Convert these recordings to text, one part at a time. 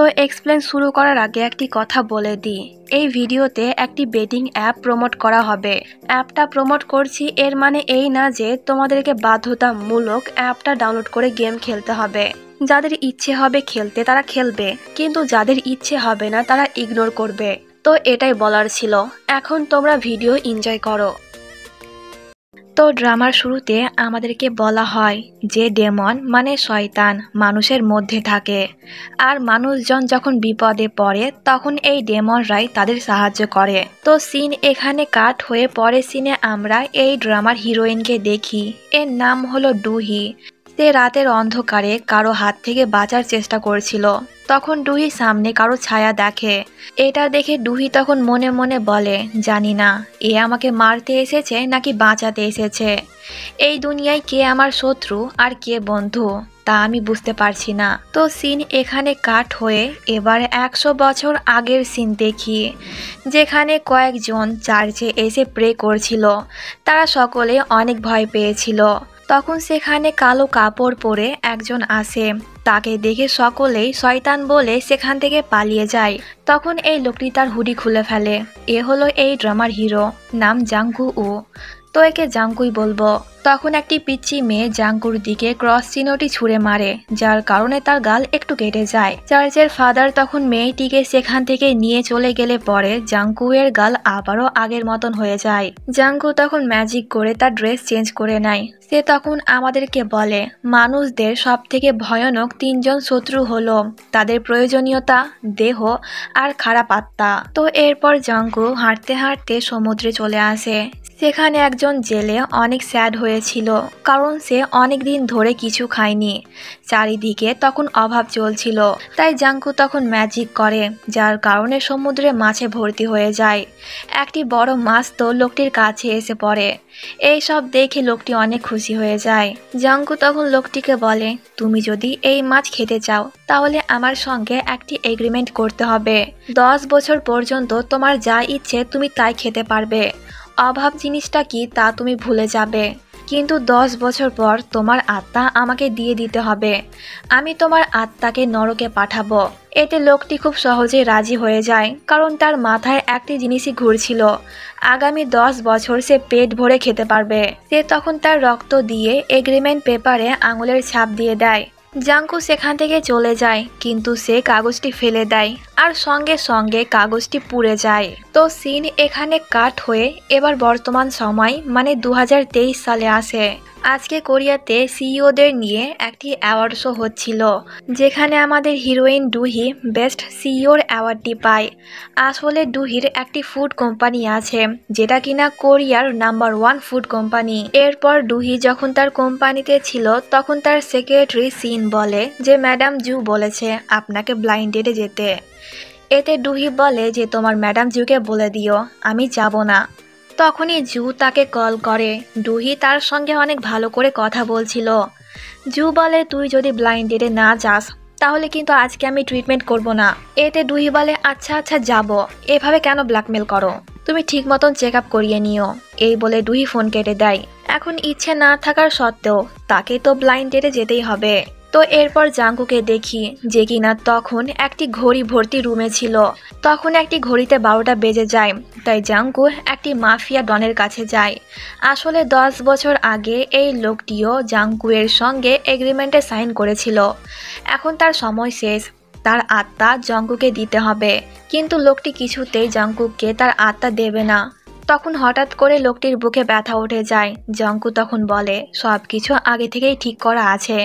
তো এক্সপ্লেন শুরু করার আগে একটি কথা বলে দিই, এই ভিডিওতে একটি বেটিং অ্যাপ প্রমোট করা হবে। অ্যাপটা প্রমোট করছি এর মানে এই না যে তোমাদেরকে বাধ্যতামূলক অ্যাপটা ডাউনলোড করে গেম খেলতে হবে। যাদের ইচ্ছে হবে খেলতে তারা খেলবে, কিন্তু যাদের ইচ্ছে হবে না তারা ইগনোর করবে। তো এটাই বলার ছিল। এখন তোমরা ভিডিও এনজয় করো। তো ড্রামার শুরুতে আমাদেরকে বলা হয় যে ডেমন মানে শয়তান মানুষের মধ্যে থাকে, আর মানুষজন যখন বিপদে পড়ে তখন এই ডেমনরাই তাদের সাহায্য করে। তো সিন এখানে কাট হয়ে পরে সিনে আমরা এই ড্রামার হিরোইনকে দেখি। এর নাম হলো ডুহি। সে রাতের অন্ধকারে কারো হাত থেকে বাঁচার চেষ্টা করছিল। তখন ডুহি সামনে কারো ছায়া দেখে। এটা দেখে ডুহি তখন মনে মনে বলে, জানি না এ আমাকে মারতে এসেছে নাকি বাঁচাতে এসেছে। এই দুনিয়ায় কে আমার শত্রু আর কে বন্ধু তা আমি বুঝতে পারছি না। তো সিন এখানে কাট হয়ে এবার 100 বছর আগের সিন দেখি, যেখানে কয়েকজন চার্চে এসে প্রে করছিল। তারা সকলে অনেক ভয় পেয়েছিল। তখন সেখানে কালো কাপড় পরে একজন আসে। তাকে দেখে সকলেই শয়তান বলে সেখান থেকে পালিয়ে যায়। তখন এই লোকটি তার হুডি খুলে ফেলে। এ হলো এই ড্রামার হিরো, নাম জাংকু উ। তো একে জাংকুই বলবো। তখন একটি পিচ্চি মেয়ে জাংকুর দিকে ক্রস চিহ্নটি ছুঁড়ে মারে, যার কারণে তার গাল একটু কেটে যায়। চার্চের ফাদার তখন মেয়েটিকে সেখান থেকে নিয়ে চলে গেলে পরে জাংকুয়ের গাল আবারও আগের মতন হয়ে যায়। জাংকু তখন ম্যাজিক করে তার ড্রেস চেঞ্জ করে নেয়। সে তখন আমাদেরকে বলে মানুষদের সব থেকে ভয়ানক 3 জন শত্রু হলো তাদের প্রয়োজনীয়তা, দেহ আর খারাপ আত্মা। তো এরপর জাংকু হাঁটতে হাঁটতে সমুদ্রে চলে আসে। সেখানে একজন জেলে অনেক স্যাড হয়েছিল, কারণ সে অনেক দিন ধরে কিছু খায়নি। চারিদিকে তখন অভাব চলছিল। তাই জাংকু তখন ম্যাজিক করে, যার কারণে সমুদ্রে মাছে ভর্তি হয়ে যায়। একটি বড় মাছ তো লোকটির কাছে এসে পড়ে। এই সব দেখে লোকটি অনেক খুশি হয়ে যায়। জাংকু তখন লোকটিকে বলে, তুমি যদি এই মাছ খেতে চাও তাহলে আমার সঙ্গে একটি এগ্রিমেন্ট করতে হবে। 10 বছর পর্যন্ত তোমার যা ইচ্ছে তুমি তাই খেতে পারবে। অভাব জিনিসটা কি তা তুমি ভুলে যাবে, কিন্তু 10 বছর পর তোমার আত্মা আমাকে দিয়ে দিতে হবে। আমি তোমার আত্মাকে নরকে পাঠাবো। এতে লোকটি খুব সহজেই রাজি হয়ে যায়, কারণ তার মাথায় একটি জিনিসই ঘুরছিল, আগামী 10 বছর সে পেট ভরে খেতে পারবে। সে তখন তার রক্ত দিয়ে এগ্রিমেন্ট পেপারে আঙুলের ছাপ দিয়ে দেয়। জাংকু সেখান থেকে চলে যায়, কিন্তু সে কাগজটি ফেলে দেয় আর সঙ্গে সঙ্গে কাগজটি পুড়ে যায়। তো সিন এখানে কাট হয়ে এবার বর্তমান সময় মানে 2023 সালে আসে। আজকে কোরিয়াতে সিইওদের নিয়ে একটি অ্যাওয়ার্ড শো হচ্ছিল, যেখানে আমাদের হিরোইন ডুহি বেস্ট সিইওর অ্যাওয়ার্ডটি পায়। আসলে ডুহির একটি ফুড কোম্পানি আছে, যেটা কিনা কোরিয়ার নাম্বার 1 ফুড কোম্পানি। এরপর ডুহি যখন তার কোম্পানিতে ছিল তখন তার সেক্রেটারি সিন বলে যে ম্যাডাম জু বলেছে আপনাকে ব্লাইন্ড ডেটে যেতে। এতে ডুহি বলে যে তোমার ম্যাডাম জুকে বলে দিও আমি যাব না। তখনই জু তাকে কল করে। ডুহি তার সঙ্গে অনেক ভালো করে কথা বলছিল। জু বলে তুই যদি ব্লাইন্ড ডেটে না যাস তাহলে কিন্তু আজকে আমি ট্রিটমেন্ট করব না। এতে ডুহি বলে আচ্ছা আচ্ছা যাব, এভাবে কেন ব্ল্যাকমেল করো, তুমি ঠিক মতন চেক আপ করিয়ে নিও। এই বলে ডুহি ফোন কেটে দেয়। এখন ইচ্ছে না থাকার সত্ত্বেও তাকে তো ব্লাইন্ড ডেটে যেতেই হবে। তো এরপর জাংকুকে দেখি, যে কিনা তখন একটি ঘড়ি ভর্তি রুমে ছিল। তখন একটি ঘড়িতে 12টা বেজে যায়। তাই জাংকু একটি মাফিয়া ডনের কাছে যায়। আসলে 10 বছর আগে এই লোকটিও জাংকুয়ের সঙ্গে এগ্রিমেন্টে সাইন করেছিল। এখন তার সময় শেষ, তার আত্মা জাংকুকে দিতে হবে। কিন্তু লোকটি কিছুতেই জাংকুকে তার আত্মা দেবে না। তখন হঠাৎ করে লোকটির বুকে ব্যথা উঠে যায়। জাংকু তখন বলে সবকিছু আগে থেকেই ঠিক করা আছে,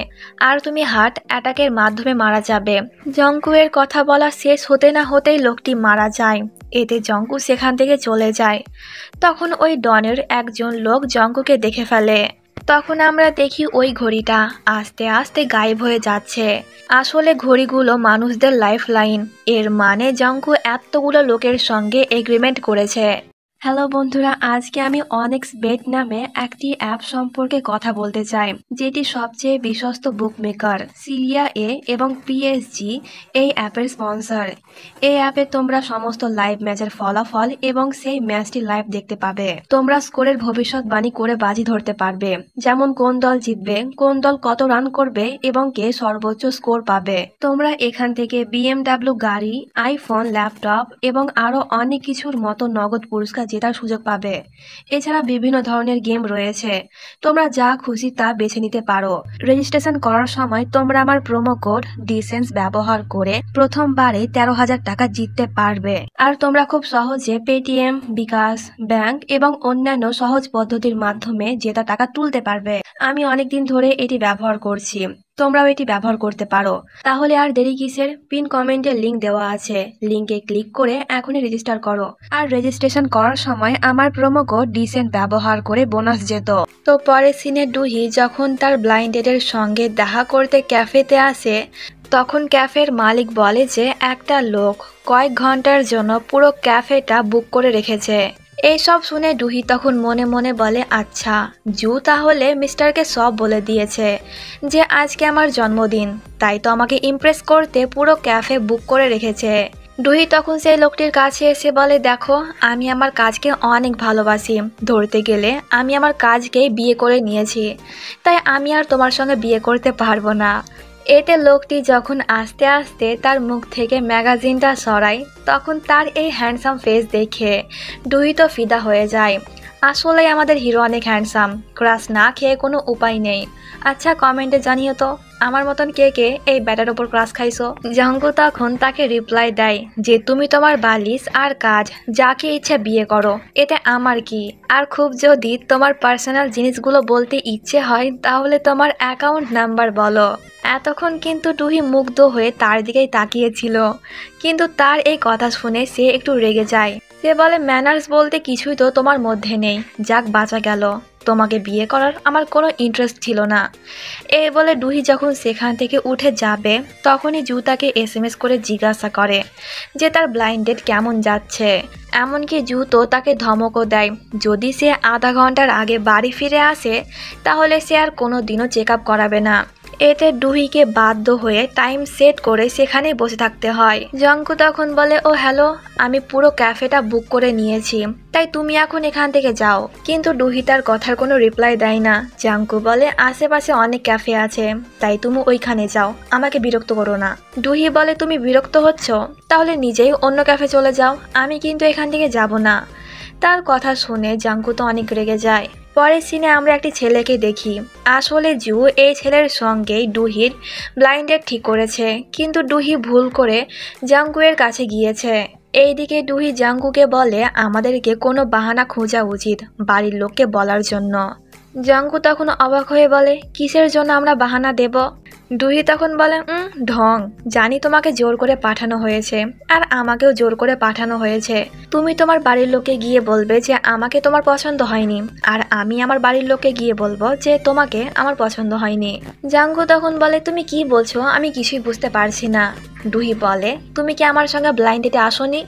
আর তুমি হার্ট অ্যাটাকের মাধ্যমে মারা যাবে। জাংকুয়ের কথা বলা শেষ হতে না হতেই লোকটি মারা যায়। এতে জাংকু সেখান থেকে চলে যায়। তখন ওই ডনের একজন লোক জাংকুকে দেখে ফেলে। তখন আমরা দেখি ওই ঘড়িটা আস্তে আস্তে গায়েব হয়ে যাচ্ছে। আসলে ঘড়িগুলো মানুষদের লাইফ লাইন। এর মানে জাংকু এতগুলো লোকের সঙ্গে এগ্রিমেন্ট করেছে। হ্যালো বন্ধুরা, আজকে আমি অনেক্স বেট নামে একটি অ্যাপ সম্পর্কে কথা বলতে চাই, যেটি সবচেয়ে বিশ্বস্ত বুকমেকার সিরিয়া এ এবং পিএসজি এই অ্যাপের স্পন্সর। এই অ্যাপে তোমরা সমস্ত লাইভ ম্যাচের ফলাফল এবং সেই ম্যাচটি লাইভ দেখতে পাবে। তোমরা স্কোরের ভবিষ্যৎবাণী করে বাজি ধরতে পারবে, যেমন কোন দল জিতবে, কোন দল কত রান করবে এবং কে সর্বোচ্চ স্কোর পাবে। তোমরা এখান থেকে BMW গাড়ি, আইফোন, ল্যাপটপ এবং আরো অনেক কিছুর মতো নগদ পুরস্কার জেতার সুযোগ পাবে। এছাড়া বিভিন্ন ধরনের গেম রয়েছে, তোমরা যা খুশি তা বেছে নিতে পারো। রেজিস্ট্রেশন করার সময় তোমরা আমার প্রোমো কোড ডিসেন্স ব্যবহার করে প্রথমবারে 13,000 টাকা জিততে পারবে। আর তোমরা খুব সহজে পেটিএম, বিকাশ, ব্যাংক এবং অন্যান্য সহজ পদ্ধতির মাধ্যমে জেতা টাকা তুলতে পারবে। আমি অনেকদিন ধরে এটি ব্যবহার করছি, তোমরাও এটি ব্যবহার করতে পারো। তাহলে আর দেরি কিসের? পিন কমেন্টে লিংক দেওয়া আছে, লিংকে ক্লিক করে এখনই রেজিস্টার করো। আর রেজিস্ট্রেশন করার সময় আমার প্রোমো কোড ডিসেন্ট ব্যবহার করে বোনাস যেত। তো পরের সিনে ডুহি যখন তার ব্লাইন্ডেডের সঙ্গে দেখা করতে ক্যাফেতে আসে, তখন ক্যাফের মালিক বলে যে একটা লোক কয়েক ঘন্টার জন্য পুরো ক্যাফেটা বুক করে রেখেছে। এইসব শুনে ডুহি তখন মনে মনে বলে, আচ্ছা, জু তাহলে মিস্টারকে সব বলে দিয়েছে যে আজকে আমার জন্মদিন, তাই তো আমাকে ইমপ্রেস করতে পুরো ক্যাফে বুক করে রেখেছে। ডুহি তখন সেই লোকটির কাছে এসে বলে, দেখো, আমি আমার কাজকে অনেক ভালোবাসি, ধরতে গেলে আমি আমার কাজকেই বিয়ে করে নিয়েছি, তাই আমি আর তোমার সঙ্গে বিয়ে করতে পারবো না। এতে লোকটি যখন আস্তে আস্তে তার মুখ থেকে ম্যাগাজিনটা সরায়, তখন তার এই হ্যান্ডসাম ফেস দেখে ডুহি তো ফিদা হয়ে যায়। আসলেই আমাদের হিরো অনেক হ্যান্ডসাম, ক্রাশ না খেয়ে কোনো উপায় নেই। আচ্ছা, কমেন্টে জানিও তো আমার মতন কে কে এই ব্যাটার ওপর ক্রাশ খাইছো। জঙ্গু তখন তাকে রিপ্লাই দেয় যে তুমি তোমার বালিশ আর কাজ যাকে ইচ্ছে বিয়ে করো, এতে আমার কি। আর খুব যদি তোমার পার্সোনাল জিনিসগুলো বলতে ইচ্ছে হয় তাহলে তোমার অ্যাকাউন্ট নাম্বার বলো। এতক্ষণ কিন্তু ডুহি মুগ্ধ হয়ে তার দিকেই তাকিয়েছিল, কিন্তু তার এই কথা শুনে সে একটু রেগে যায়। সে বলে, ম্যানার্স বলতে কিছুই তো তোমার মধ্যে নেই, যাক বাঁচা গেল, তোমাকে বিয়ে করার আমার কোনো ইন্টারেস্ট ছিল না। এই বলে ডুহি যখন সেখান থেকে উঠে যাবে, তখনই জু তাকে SMS করে জিজ্ঞাসা করে যে তার ব্লাইন্ড ডেট কেমন যাচ্ছে। এমনকি জু তো তাকে ধমকও দেয়, যদি সে আধা ঘন্টার আগে বাড়ি ফিরে আসে তাহলে সে আর কোনো দিনও চেক আপ করাবে না। এতে ডুহিকে বাধ্য হয়ে টাইম সেট করে সেখানে বসে থাকতে হয়। জঙ্কু তখন বলে, ও হ্যালো, আমি পুরো ক্যাফেটা বুক করে নিয়েছি, তাই তুমি এখন এখান থেকে যাও। কিন্তু ডুহি তার কথার কোনো রিপ্লাই দেয় না। জঙ্কু বলে, আশেপাশে অনেক ক্যাফে আছে, তাই তুমি ওইখানে যাও, আমাকে বিরক্ত করো না। ডুহি বলে, তুমি বিরক্ত হচ্ছ? তাহলে নিজেই অন্য ক্যাফে চলে যাও, আমি কিন্তু এখান থেকে যাব না। তার কথা শুনে জঙ্কু তো অনেক রেগে যায়। পরের সিনে আমরা একটি ছেলেকে দেখি। আসলে জু এই ছেলের সঙ্গেই ডুহির ব্লাইন্ডেড ঠিক করেছে, কিন্তু ডুহি ভুল করে জাঙ্কুয়ের কাছে গিয়েছে। এইদিকে ডুহি জাঙ্কুকে বলে আমাদেরকে কোনো বাহানা খোঁজা উচিত বাড়ির লোককে বলার জন্য। জাঙ্কু তখন অবাক হয়ে বলে, কিসের জন্য আমরা বাহানা দেব? ডুহি তখন বলে, ঢং, জানি তোমাকে জোর করে পাঠানো হয়েছে আর আমাকেও জোর করে পাঠানো হয়েছে। তুমি তোমার বাড়ির লোককে গিয়ে বলবে যে আমাকে তোমার পছন্দ হয়নি, আর আমি আমার বাড়ির লোককে গিয়ে বলবো যে তোমাকে আমার পছন্দ হয়নি। জাঙ্কু তখন বলে, তুমি কি বলছো, আমি কিছুই বুঝতে পারছি না। ডুহি বলে, তুমি কি আমার সঙ্গে ব্লাইন্ড ডেটে আসোনি?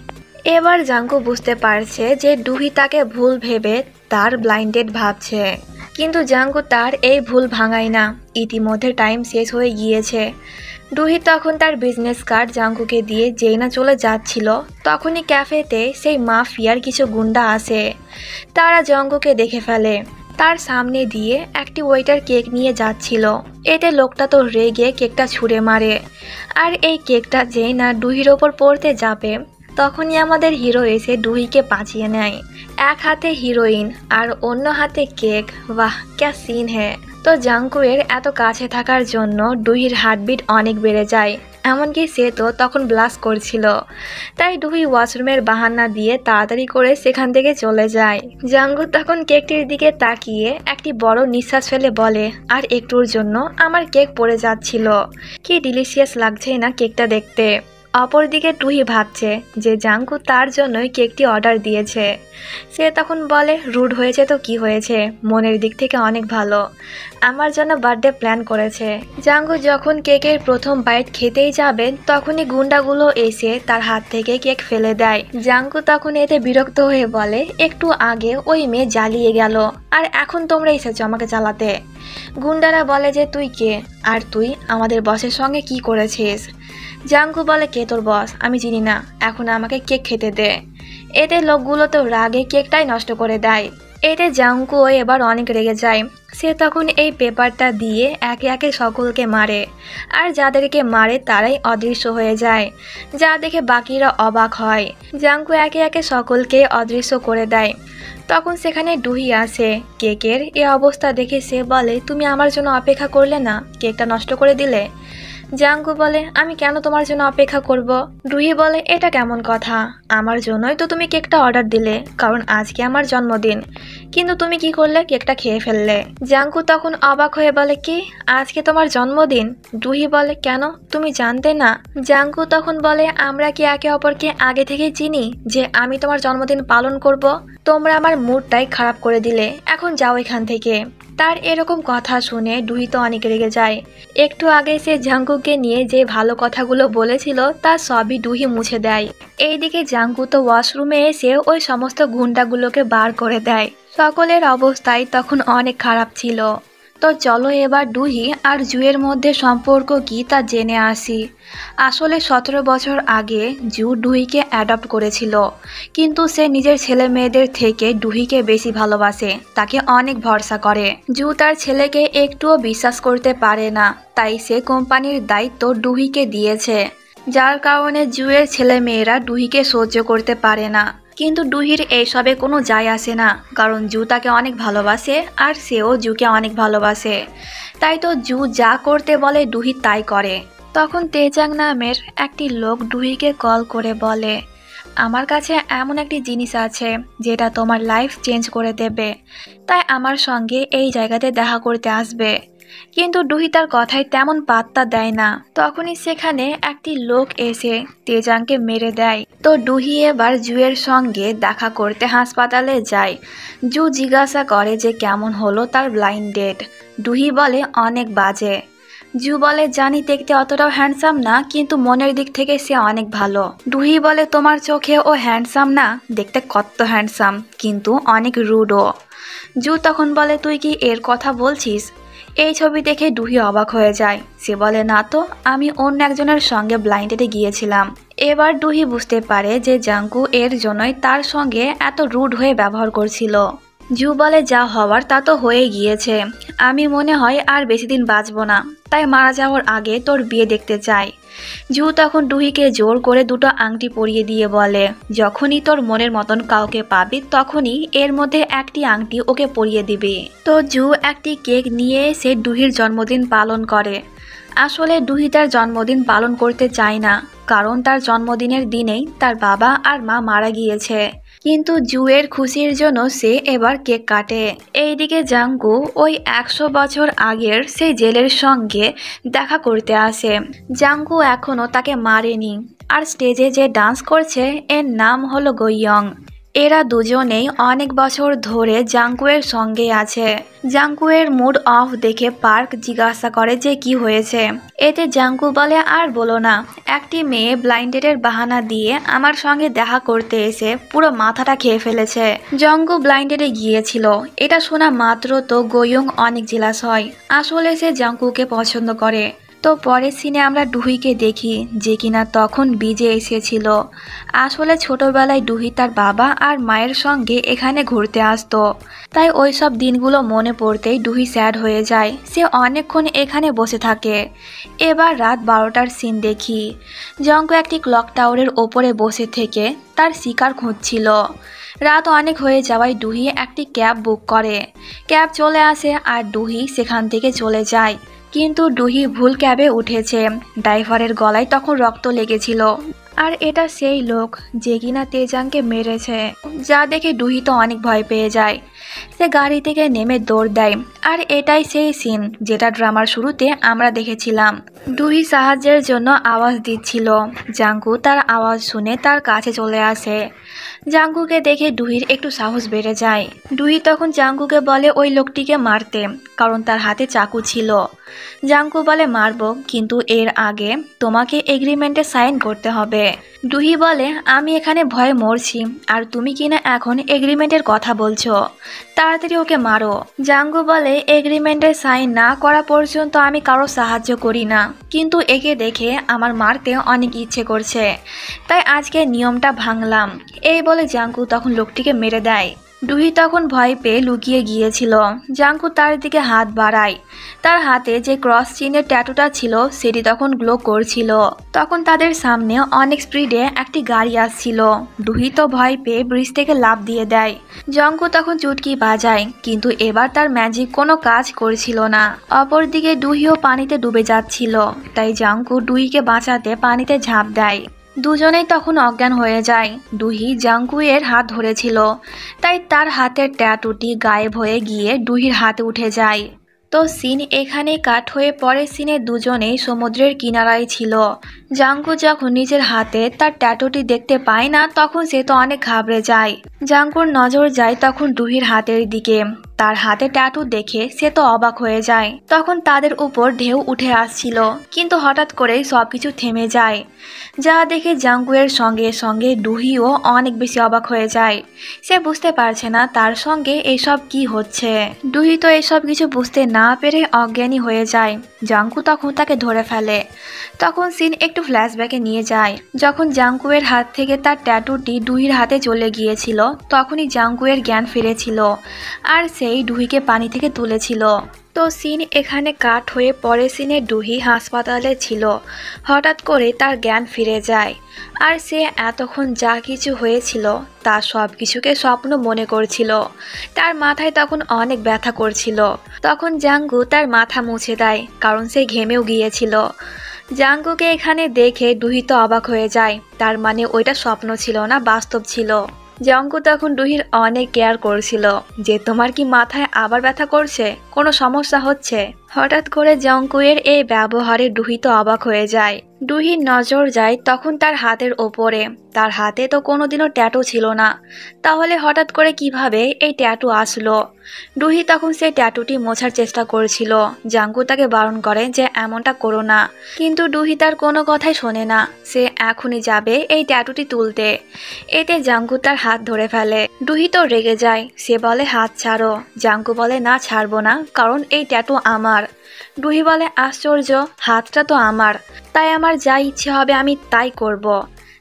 এবার জাঙ্কু বুঝতে পারছে যে ডুহি তাকে ভুল ভেবে তার ব্লাইন্ড ডেট ভাবছে, কিন্তু জাঙ্কু তার এই ভুল ভাঙায় না। ইতিমধ্যে টাইম শেষ হয়ে গিয়েছে। ডুহি তখন তার বিজনেস কার্ড জাঙ্কুকে দিয়ে যেই না চলে যাচ্ছিল, তখনই ক্যাফেতে সেই মাফিয়ার কিছু গুন্ডা আসে। তারা জাঙ্কুকে দেখে ফেলে। তার সামনে দিয়ে একটি ওয়েটার কেক নিয়ে যাচ্ছিল। এতে লোকটা তো রেগে কেকটা ছুঁড়ে মারে। আর এই কেকটা যেই না ডুহির ওপর পড়তে যাবে, তখনই আমাদের হিরো এসে ডুহিকে বাঁচিয়ে নেয়। এক হাতে হিরোইন আর অন্য হাতে কেক, বাহ ক্যা সিন হ্যায়। তো জাঙ্কুয়ের এত কাছে থাকার জন্য ডুহির হার্টবিট অনেক বেড়ে যায়, এমনকি সে তো তখন ব্লাশ করছিল। তাই ডুহি ওয়াশরুমের বাহানা দিয়ে তাড়াতাড়ি করে সেখান থেকে চলে যায়। জাঙ্কু তখন কেকটির দিকে তাকিয়ে একটি বড় নিঃশ্বাস ফেলে বলে, আর একটুর জন্য আমার কেক পড়ে যাচ্ছিল, কি ডিলিশিয়াস লাগছে না কেকটা দেখতে। অপরদিকে টুহি ভাবছে যে জাঙ্কু তার জন্যই কেকটি অর্ডার দিয়েছে। সে তখন বলে, রুড হয়েছে তো কি হয়েছে, মনের দিক থেকে অনেক ভালো, আমার জন্য বার্থডে প্ল্যান করেছে। জাঙ্কু যখন কেকের প্রথম বাইট খেতেই যাবেন তখনই গুন্ডাগুলো এসে তার হাত থেকে কেক ফেলে দেয়। জাঙ্কু তখন এতে বিরক্ত হয়ে বলে, একটু আগে ওই মেয়ে জ্বালিয়ে গেল আর এখন তোমরা এসেছো আমাকে জ্বালাতে। গুন্ডারা বলে যে তুই কে, আর তুই আমাদের বসের সঙ্গে কি করেছিস। জাঙ্কু বলে, কে তোর বস, আমি চিনি না, এখন আমাকে কেক খেতে দে। এতে লোকগুলো তো রাগে কেকটাই নষ্ট করে দেয়। এতে জাঙ্কু এবার অনেক রেগে যায়। সে তখন এই পেপারটা দিয়ে একে একে সকলকে মারে, আর যাদেরকে মারে তারাই অদৃশ্য হয়ে যায়, যা দেখে বাকিরা অবাক হয়। জাঙ্কু একে একে সকলকে অদৃশ্য করে দেয়। তখন সেখানে ডুহি আসে। কেকের এ অবস্থা দেখে সে বলে, তুমি আমার জন্য অপেক্ষা করলে না, কেকটা নষ্ট করে দিলে। জাঙ্কু বলে, আমি কেন তোমার জন্য অপেক্ষা করব। ডুহি বলে, এটা কেমন কথা, আমার জন্যই তো তুমি কেকটা অর্ডার দিলে, কারণ আজকে আমার জন্মদিন, কিন্তু তুমি কি করলে, কেকটা খেয়ে ফেললে। জাঙ্কু তখন অবাক হয়ে বলে, কি আজকে তোমার জন্মদিন। ডুহি বলে, কেন, তুমি জানতে না। জাঙ্কু তখন বলে, আমরা কি একে অপরকে আগে থেকেই চিনি যে আমি তোমার জন্মদিন পালন করব। তোমরা আমার মুডটাই খারাপ করে দিলে, এখন যাও এখান থেকে। তার এরকম কথা শুনে ডুহি তো অনেক রেগে যায়। একটু আগে সে জাঙ্কুকে নিয়ে যে ভালো কথাগুলো বলেছিল তার সবই ডুহি মুছে দেয়। এইদিকে জাঙ্কু তো ওয়াশরুমে এসে ওই সমস্ত গুন্ডাগুলোকে বার করে দেয়। সকলের অবস্থাই তখন অনেক খারাপ ছিল। তো চলো এবার ডুহি আর জুয়ের মধ্যে সম্পর্ক কি তা জেনে আসি। আসলে 17 বছর আগে জু ডুহিকে অ্যাডপ্ট করেছিল, কিন্তু সে নিজের ছেলে মেয়েদের থেকে ডুহিকে বেশি ভালোবাসে, তাকে অনেক ভরসা করে। জু তার ছেলেকে একটুও বিশ্বাস করতে পারে না, তাই সে কোম্পানির দায়িত্ব ডুহিকে দিয়েছে, যার কারণে জুয়ের ছেলে মেয়েরা ডুহিকে সহ্য করতে পারে না। কিন্তু ডুহির এইসবে কোনো যায় আসে না, কারণ জু তাকে অনেক ভালোবাসে আর সেও জুকে অনেক ভালোবাসে। তাই তো জু যা করতে বলে ডুহি তাই করে। তখন তেজাং নামের একটি লোক ডুহিকে কল করে বলে, আমার কাছে এমন একটি জিনিস আছে যেটা তোমার লাইফ চেঞ্জ করে দেবে, তাই আমার সঙ্গে এই জায়গাতে দেখা করতে আসবে। কিন্তু ডুহি তার কথায় তেমন পাত্তা দেয় না। তখনই সেখানে একটি লোক এসে তেজাংকে মেরে দেয়। তো ডুহি এবার জুয়ের সঙ্গে দেখা করতে হাসপাতালে যায়। জু জিজ্ঞাসা করে যে কেমন হলো তার ব্লাইন্ড ডেট। ডুহি বলে, অনেক বাজে। জু বলে, জানি দেখতে অতটাও হ্যান্ডসাম না, কিন্তু মনের দিক থেকে সে অনেক ভালো। ডুহি বলে, তোমার চোখে ও হ্যান্ডসাম না, দেখতে কত হ্যান্ডসাম, কিন্তু অনেক রুডও। জু তখন বলে, তুই কি এর কথা বলছিস। এই ছবি দেখে ডুহি অবাক হয়ে যায়। সে বলে, না তো, আমি অন্য একজনের সঙ্গে ব্লাইন্ড ডেটে গিয়েছিলাম। এবার ডুহি বুঝতে পারে যে জাঙ্কু এর জন্যই তার সঙ্গে এত রুড হয়ে ব্যবহার করছিল। জু বলে, যা হওয়ার তা তো হয়ে গিয়েছে, আমি মনে হয় আর বেশি দিন বাঁচব না, তাই মারা যাওয়ার আগে তোর বিয়ে দেখতে চাই। জু তখন ডুহিকে জোর করে দুটো আংটি পরিয়ে দিয়ে বলে, যখনই তোর মনের মতন কাউকে পাবি তখনই এর মধ্যে একটি আংটি ওকে পরিয়ে দিবি। তো জু একটি কেক নিয়ে এসে ডুহির জন্মদিন পালন করে। আসলে ডুহি তার জন্মদিন পালন করতে চায় না, কারণ তার জন্মদিনের দিনেই তার বাবা আর মা মারা গিয়েছে। কিন্তু জুয়ের খুশির জন্য সে এবার কেক কাটে। এইদিকে জাঙ্কু ওই 100 বছর আগের সেই জেলের সঙ্গে দেখা করতে আসে। জাঙ্কু এখনো তাকে মারেনি, আর স্টেজে যে ডান্স করছে এর নাম হলো গোইয়ং। এরা দুজনেই অনেক বছর ধরে জাঙ্কুয়ের সঙ্গে আছে। জাঙ্কুয়ের মুড অফ দেখে পার্ক জিজ্ঞাসা করে যে কি হয়েছে। এতে জাঙ্কু বলে, আর বলো না, একটি মেয়ে ব্লাইন্ডেডের বাহানা দিয়ে আমার সঙ্গে দেখা করতে এসে পুরো মাথাটা খেয়ে ফেলেছে। জাঙ্কু ব্লাইন্ডেডে গিয়েছিল, এটা শোনা মাত্র তো গোয়ং অনেক জেলাস হয়। আসলে সে জাঙ্কুকে পছন্দ করে। তো পরের সিনে আমরা ডুহিকে দেখি, যে কিনা তখন বিজে এসেছিল। আসলে ছোটবেলায় ডুহি তার বাবা আর মায়ের সঙ্গে এখানে ঘুরতে আসতো, তাই ওই সব দিনগুলো মনে পড়তেই ডুহি স্যাড হয়ে যায়। সে অনেকক্ষণ এখানে বসে থাকে। এবার রাত 12টার সিন দেখি। জাঙ্কু একটি ক্লক টাওয়ারের ওপরে বসে থেকে তার শিকার খুঁজছিল। রাত অনেক হয়ে যাওয়ায় ডুহি একটি ক্যাব বুক করে। ক্যাব চলে আসে আর ডুহি সেখান থেকে চলে যায়। কিন্তু ডুহি ভুল ক্যাবে উঠেছে। ড্রাইভারের গলায় তখন রক্ত লেগেছিল। আর এটা সেই লোক যে কিনা তেজাংকে মেরেছে। যা দেখে ডুহি তো অনেক ভয় পেয়ে যায়। সে গাড়ি থেকে নেমে দৌড় দেয়। আর এটাই সেই সিন যেটা ড্রামার শুরুতে আমরা দেখেছিলাম। ডুহি সাহায্যের জন্য আওয়াজ দিচ্ছিল। জাঙ্কু তার আওয়াজ শুনে তার কাছে চলে আসে। জাঙ্কুকে দেখে ডুহির একটু সাহস বেড়ে যায়। ডুহি তখন জাঙ্কুকে বলে ওই লোকটিকে মারতে, কারণ তার হাতে চাকু ছিল। জাঙ্কু বলে মারবো, কিন্তু এর আগে তোমাকে এগ্রিমেন্টে সাইন করতে হবে। ডুহি বলে আমি এখানে ভয়ে মরছি, আর তুমি কিনা এখন এগ্রিমেন্টের কথা বলছো, তাড়াতাড়ি ওকে মারো। জাঙ্কু বলে এগ্রিমেন্টে সাইন না করা পর্যন্ত আমি কারো সাহায্য করি না, কিন্তু একে দেখে আমার মারতে অনেক ইচ্ছে করছে, তাই আজকে নিয়মটা ভাঙলাম। এই বলে জাঙ্কু তখন লোকটিকে মেরে দেয়। ডুহি তখন ভয় পেয়ে লুকিয়ে গিয়েছিল। জাঙ্কু তার দিকে হাত বাড়ায়। তার হাতে যে ক্রস চিহ্নের ট্যাটুটা ছিল সেটি তখন গ্লো করছিল। তখন তাদের সামনে অনেক স্পিডে একটি গাড়ি আসছিল। ডুহি তো ভয় পেয়ে ব্রিজ থেকে লাফ দিয়ে দেয়। জাঙ্কু তখন চুটকি বাজায়, কিন্তু এবার তার ম্যাজিক কোনো কাজ করছিল না। অপরদিকে ডুহিও পানিতে ডুবে যাচ্ছিল, তাই জাঙ্কু ডুহিকে বাঁচাতে পানিতে ঝাঁপ দেয়। দুজনেই তখন অজ্ঞান হয়ে যায়। ডুহি জাঙ্কুয়ের হাত ধরেছিল, তাই তার হাতের ট্যাটুটি গায়েব হয়ে গিয়ে ডুহির হাতে উঠে যায়। তো সিন এখানেই কাট হয়ে পরে সিনে দুজনেই সমুদ্রের কিনারায় ছিল। জাঙ্কু যখন নিজের হাতে তার ট্যাটুটি দেখতে পায় না, তখন সে তো অনেক ঘাবড়ে যায়। জাঙ্কুর নজর যায় তখন ডুহির হাতের দিকে। তার হাতে ট্যাটু দেখে সে তো অবাক হয়ে যায়। তখন তাদের উপর ঢেউ উঠে আসছিল, কিন্তু হঠাৎ করেই সবকিছু থেমে যায়। যা দেখে জাঙ্কুয়ের সঙ্গে সঙ্গে ডুহিও অনেক বেশি অবাক হয়ে যায়। সে বুঝতে পারছে না তার সঙ্গে এইসব কি হচ্ছে। ডুহি তো এসব কিছু বুঝতে না পেরে অজ্ঞানী হয়ে যায়। জাঙ্কু তখন তাকে ধরে ফেলে। তখন সিন একটু ফ্ল্যাশব্যাকে নিয়ে যায়। যখন জাঙ্কুয়ের হাত থেকে তার ট্যাটুটি ডুহির হাতে চলে গিয়েছিল, তখনই জাঙ্কুয়ের জ্ঞান ফিরেছিল, আর সেই ডুহিকে পানি থেকে তুলেছিল। তো সিন এখানে কাট হয়ে পরে সিনে ডুহি হাসপাতালে ছিল। হঠাৎ করে তার জ্ঞান ফিরে যায়, আর সে এতক্ষণ যা কিছু হয়েছিল তার সব কিছুকে স্বপ্ন মনে করছিল। তার মাথায় তখন অনেক ব্যথা করছিল। তখন জাঙ্কু তার মাথা মুছে দেয়, কারণ সে ঘেমেও গিয়েছিল। জাঙ্কুকে এখানে দেখে ডুহি তো অবাক হয়ে যায়, তার মানে ওইটা স্বপ্ন ছিল না, বাস্তব ছিল। জাঙ্কু তখন ডুহির অনেক কেয়ার করছিল যে তোমার কি মাথায় আবার ব্যথা করছে, কোনো সমস্যা হচ্ছে। হঠাৎ করে জাঙ্কুয়ের এই ব্যবহারে ডুহি তো অবাক হয়ে যায়। ডুহির নজর যায় তখন তার হাতের ওপরে। তার হাতে তো কোনোদিনও ট্যাটু ছিল না, তাহলে হঠাৎ করে কিভাবে এই ট্যাটু আসলো। ডুহি তখন সেই ট্যাটুটি মোছার চেষ্টা করছিল। জাঙ্কু তাকে বারণ করে যে এমনটা করো না, কিন্তু ডুহি তার কোনো কথাই শোনে না। সে এখনই যাবে এই ট্যাটুটি তুলতে। এতে জাঙ্কু তার হাত ধরে ফেলে। ডুহি তো রেগে যায়, সে বলে হাত ছাড়ো। জাঙ্কু বলে না, ছাড়বো না, কারণ এই ট্যাটু আমার। ডুহি বলে আশ্চর্য, হাতটা তো আমার, তাই আমার যা ইচ্ছে হবে আমি তাই করব।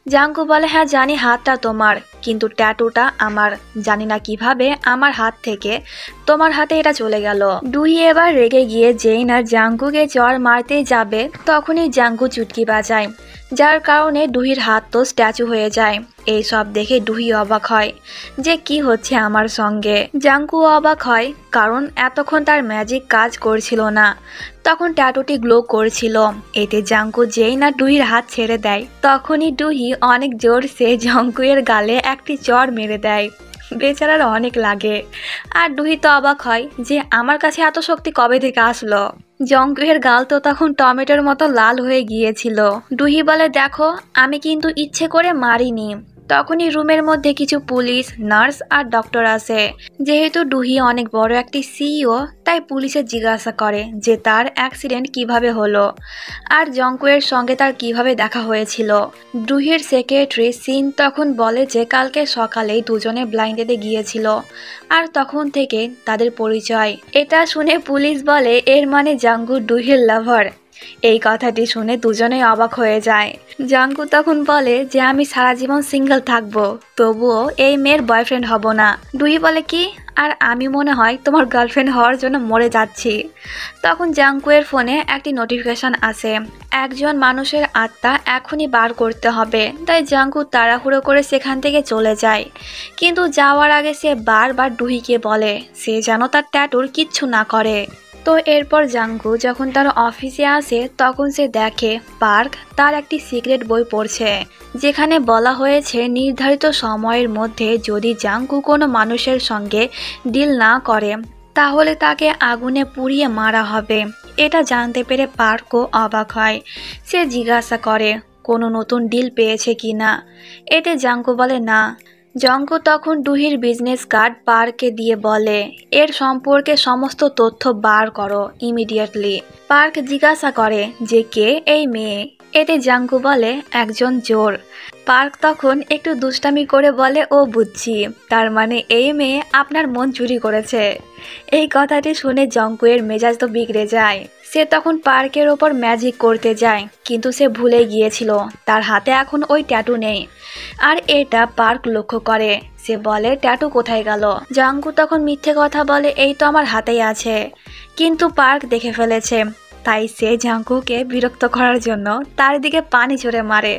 জাঙ্কু বলে হ্যাঁ জানি হাতটা তোমার, কিন্তু ট্যাটুটা আমার। জানি না কিভাবে আমার হাত থেকে তোমার হাতে এটা চলে গেল। ডুহি এবার রেগে গিয়ে যেই না জাঙ্কুকে চড় মারতে যাবে, তখনই জাঙ্কু চুটকি বাজায়, যার কারণে ডুহির হাত তো স্ট্যাচু হয়ে যায়। এই সব দেখে ডুহি অবাক হয় যে কি হচ্ছে আমার সঙ্গে। জাঙ্কু অবাক হয়, কারণ এতক্ষণ তার ম্যাজিক কাজ করছিল না, তখন ট্যাটুটি গ্লো করছিল। এতে জাঙ্কু যেই না ডুহির হাত ছেড়ে দেয়, তখনই ডুহি অনেক জোরসে জাঙ্কুয়ের গালে একটি চড় মেরে দেয়। বেচারার অনেক লাগে। আর ডুহি তো অবাক হয় যে আমার কাছে এত শক্তি কবে থেকে আসলো। জাঙ্কুয়ের গাল তো তখন টমেটোর মতো লাল হয়ে গিয়েছিল। ডুহি বলে দেখো, আমি কিন্তু ইচ্ছে করে মারিনি। তখনই রুমের মধ্যে কিছু পুলিশ, নার্স আর ডক্টর আসে। যেহেতু ডুহি অনেক বড় একটি সিইও, তাই পুলিশে জিজ্ঞাসা করে যে তার অ্যাক্সিডেন্ট কিভাবে হলো, আর জাঙ্কুয়ের সঙ্গে তার কিভাবে দেখা হয়েছিল। ডুহির সেক্রেটারি সিন তখন বলে যে কালকে সকালেই দুজনে ব্লাইন্ড ডেটে গিয়েছিল, আর তখন থেকে তাদের পরিচয়। এটা শুনে পুলিশ বলে এর মানে জাঙ্কু ডুহির লাভার। এই কথাটি শুনে দুজনেই অবাক হয়ে যায়। জাঙ্কু তখন বলে যে আমি সারা জীবন সিঙ্গেল থাকবো, তবুও এই মেয়ের বয়ফ্রেন্ড হব না। ডুহি বলে কি, আর আমি মনে হয় তোমার গার্লফ্রেন্ড হওয়ার জন্য মরে যাচ্ছি। তখন জাঙ্কুয়ের ফোনে একটি নোটিফিকেশন আসে, একজন মানুষের আত্মা এখনই বার করতে হবে। তাই জাঙ্কু তাড়াহুড়ো করে সেখান থেকে চলে যায়, কিন্তু যাওয়ার আগে সে বারবার ডুহিকে বলে সে যেন তার ট্যাটুর কিচ্ছু না করে। তো এরপর জাঙ্কু যখন তার অফিসে আসে তখন সে দেখে পার্ক তার একটি সিক্রেট বই পড়ছে, যেখানে বলা হয়েছে নির্ধারিত সময়ের মধ্যে যদি জাঙ্কু কোনো মানুষের সঙ্গে ডিল না করে তাহলে তাকে আগুনে পুড়িয়ে মারা হবে। এটা জানতে পেরে পার্কও অবাক হয়। সে জিজ্ঞাসা করে কোনো নতুন ডিল পেয়েছে কি না। এতে জাঙ্কু বলে না। জাঙ্কু তখন ডুহির বিজনেস কার্ড পার্ককে দিয়ে বলে এর সম্পর্কে সমস্ত তথ্য বার করো ইমিডিয়েটলি। পার্ক জিজ্ঞাসা করে যে কে এই মেয়ে। এতে জাঙ্কু বলে একজন চোর। পার্ক তখন একটু দুষ্টামি করে বলে ও বুঝছি, তার মানে এই মেয়ে আপনার মন চুরি করেছে। এই কথাটি শুনে জাঙ্কুয়ের মেজাজ তো বিগড়ে যায়। সে তখন পার্কের ওপর ম্যাজিক করতে যায়, কিন্তু সে ভুলে গিয়েছিল তার হাতে এখন ওই ট্যাটু নেই। আর এটা পার্ক লক্ষ্য করে। সে বলে ট্যাটু কোথায় গেল। জাঙ্কু তখন মিথ্যে কথা বলে এই তো আমার হাতেই আছে। কিন্তু পার্ক দেখে ফেলেছে, তাই সে জাঙ্কুকে বিরক্ত করার জন্য তার দিকে পানি ছুঁড়ে মারে।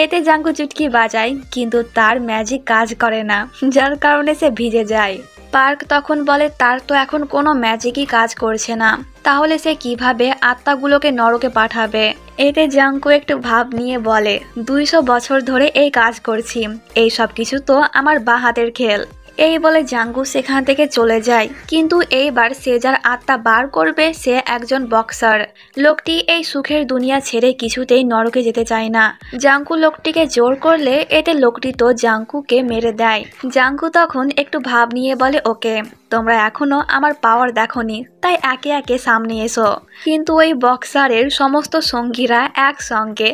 এতে জাঙ্কু চুটকি বাজায়, কিন্তু তার ম্যাজিক কাজ করে না, যার কারণে সে ভিজে যায়। পার্ক তখন বলে তার তো এখন কোনো ম্যাজিকই কাজ করছে না, তাহলে সে কিভাবে আত্মাগুলোকে নরকে পাঠাবে। এতে জাঙ্কু একটু ভাব নিয়ে বলে 200 বছর ধরে এই কাজ করছি, এই সব কিছু তো আমার বাঁ হাতের খেল। এই বলে জাঙ্কু সেখান থেকে চলে যায়। কিন্তু এইবার সে যার আত্মা বার করবে সে একজন বক্সার। লোকটি এই সুখের দুনিয়া ছেড়ে কিছুতেই নরকে যেতে চায় না। জাঙ্কু লোকটিকে জোর করলে এতে লোকটি তো জাঙ্কুকে মেরে দেয়। জাঙ্কু তখন একটু ভাব নিয়ে বলে ওকে, তোমরা এখনো আমার পাওয়ার দেখোনি, তাই একে একে সামনে এসো। কিন্তু ওই বক্সারের সমস্ত সঙ্গীরা একসঙ্গে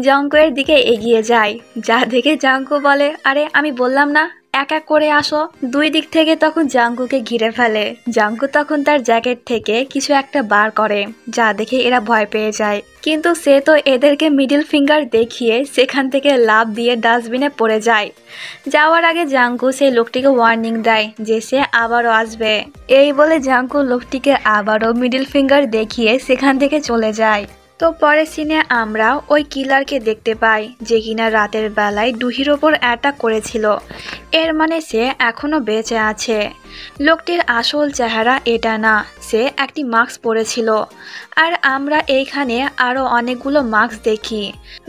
জাঙ্কুয়ের দিকে এগিয়ে যায়, যা দেখে জাঙ্কু বলে আরে আমি বললাম না এক এক করে আসো। দুই দিক থেকে তখন জাঙ্কুকে ঘিরে ফেলে। জাঙ্কু তখন তার জ্যাকেট থেকে কিছু একটা বার করে, যা দেখে এরা ভয় পেয়ে যায়। কিন্তু সে তো এদেরকে মিডল ফিঙ্গার দেখিয়ে সেখান থেকে লাফ দিয়ে ডাস্টবিনে পড়ে যায়। যাওয়ার আগে জাঙ্কু সেই লোকটিকে ওয়ার্নিং দেয় যে সে আবারও আসবে। এই বলে জাঙ্কু লোকটিকে আবারও মিডল ফিঙ্গার দেখিয়ে সেখান থেকে চলে যায়। তো পরের সিনে আমরা ওই কিলারকে দেখতে পাই, যে কিনা রাতের বেলায় ডুহির ওপর অ্যাটাক করেছিল। এর মানে সে এখনো বেঁচে আছে। লোকটির আসল চেহারা এটা না, সে একটি মাস্ক পরেছিল। আর আমরা এইখানে আরো অনেকগুলো মাস্ক দেখি।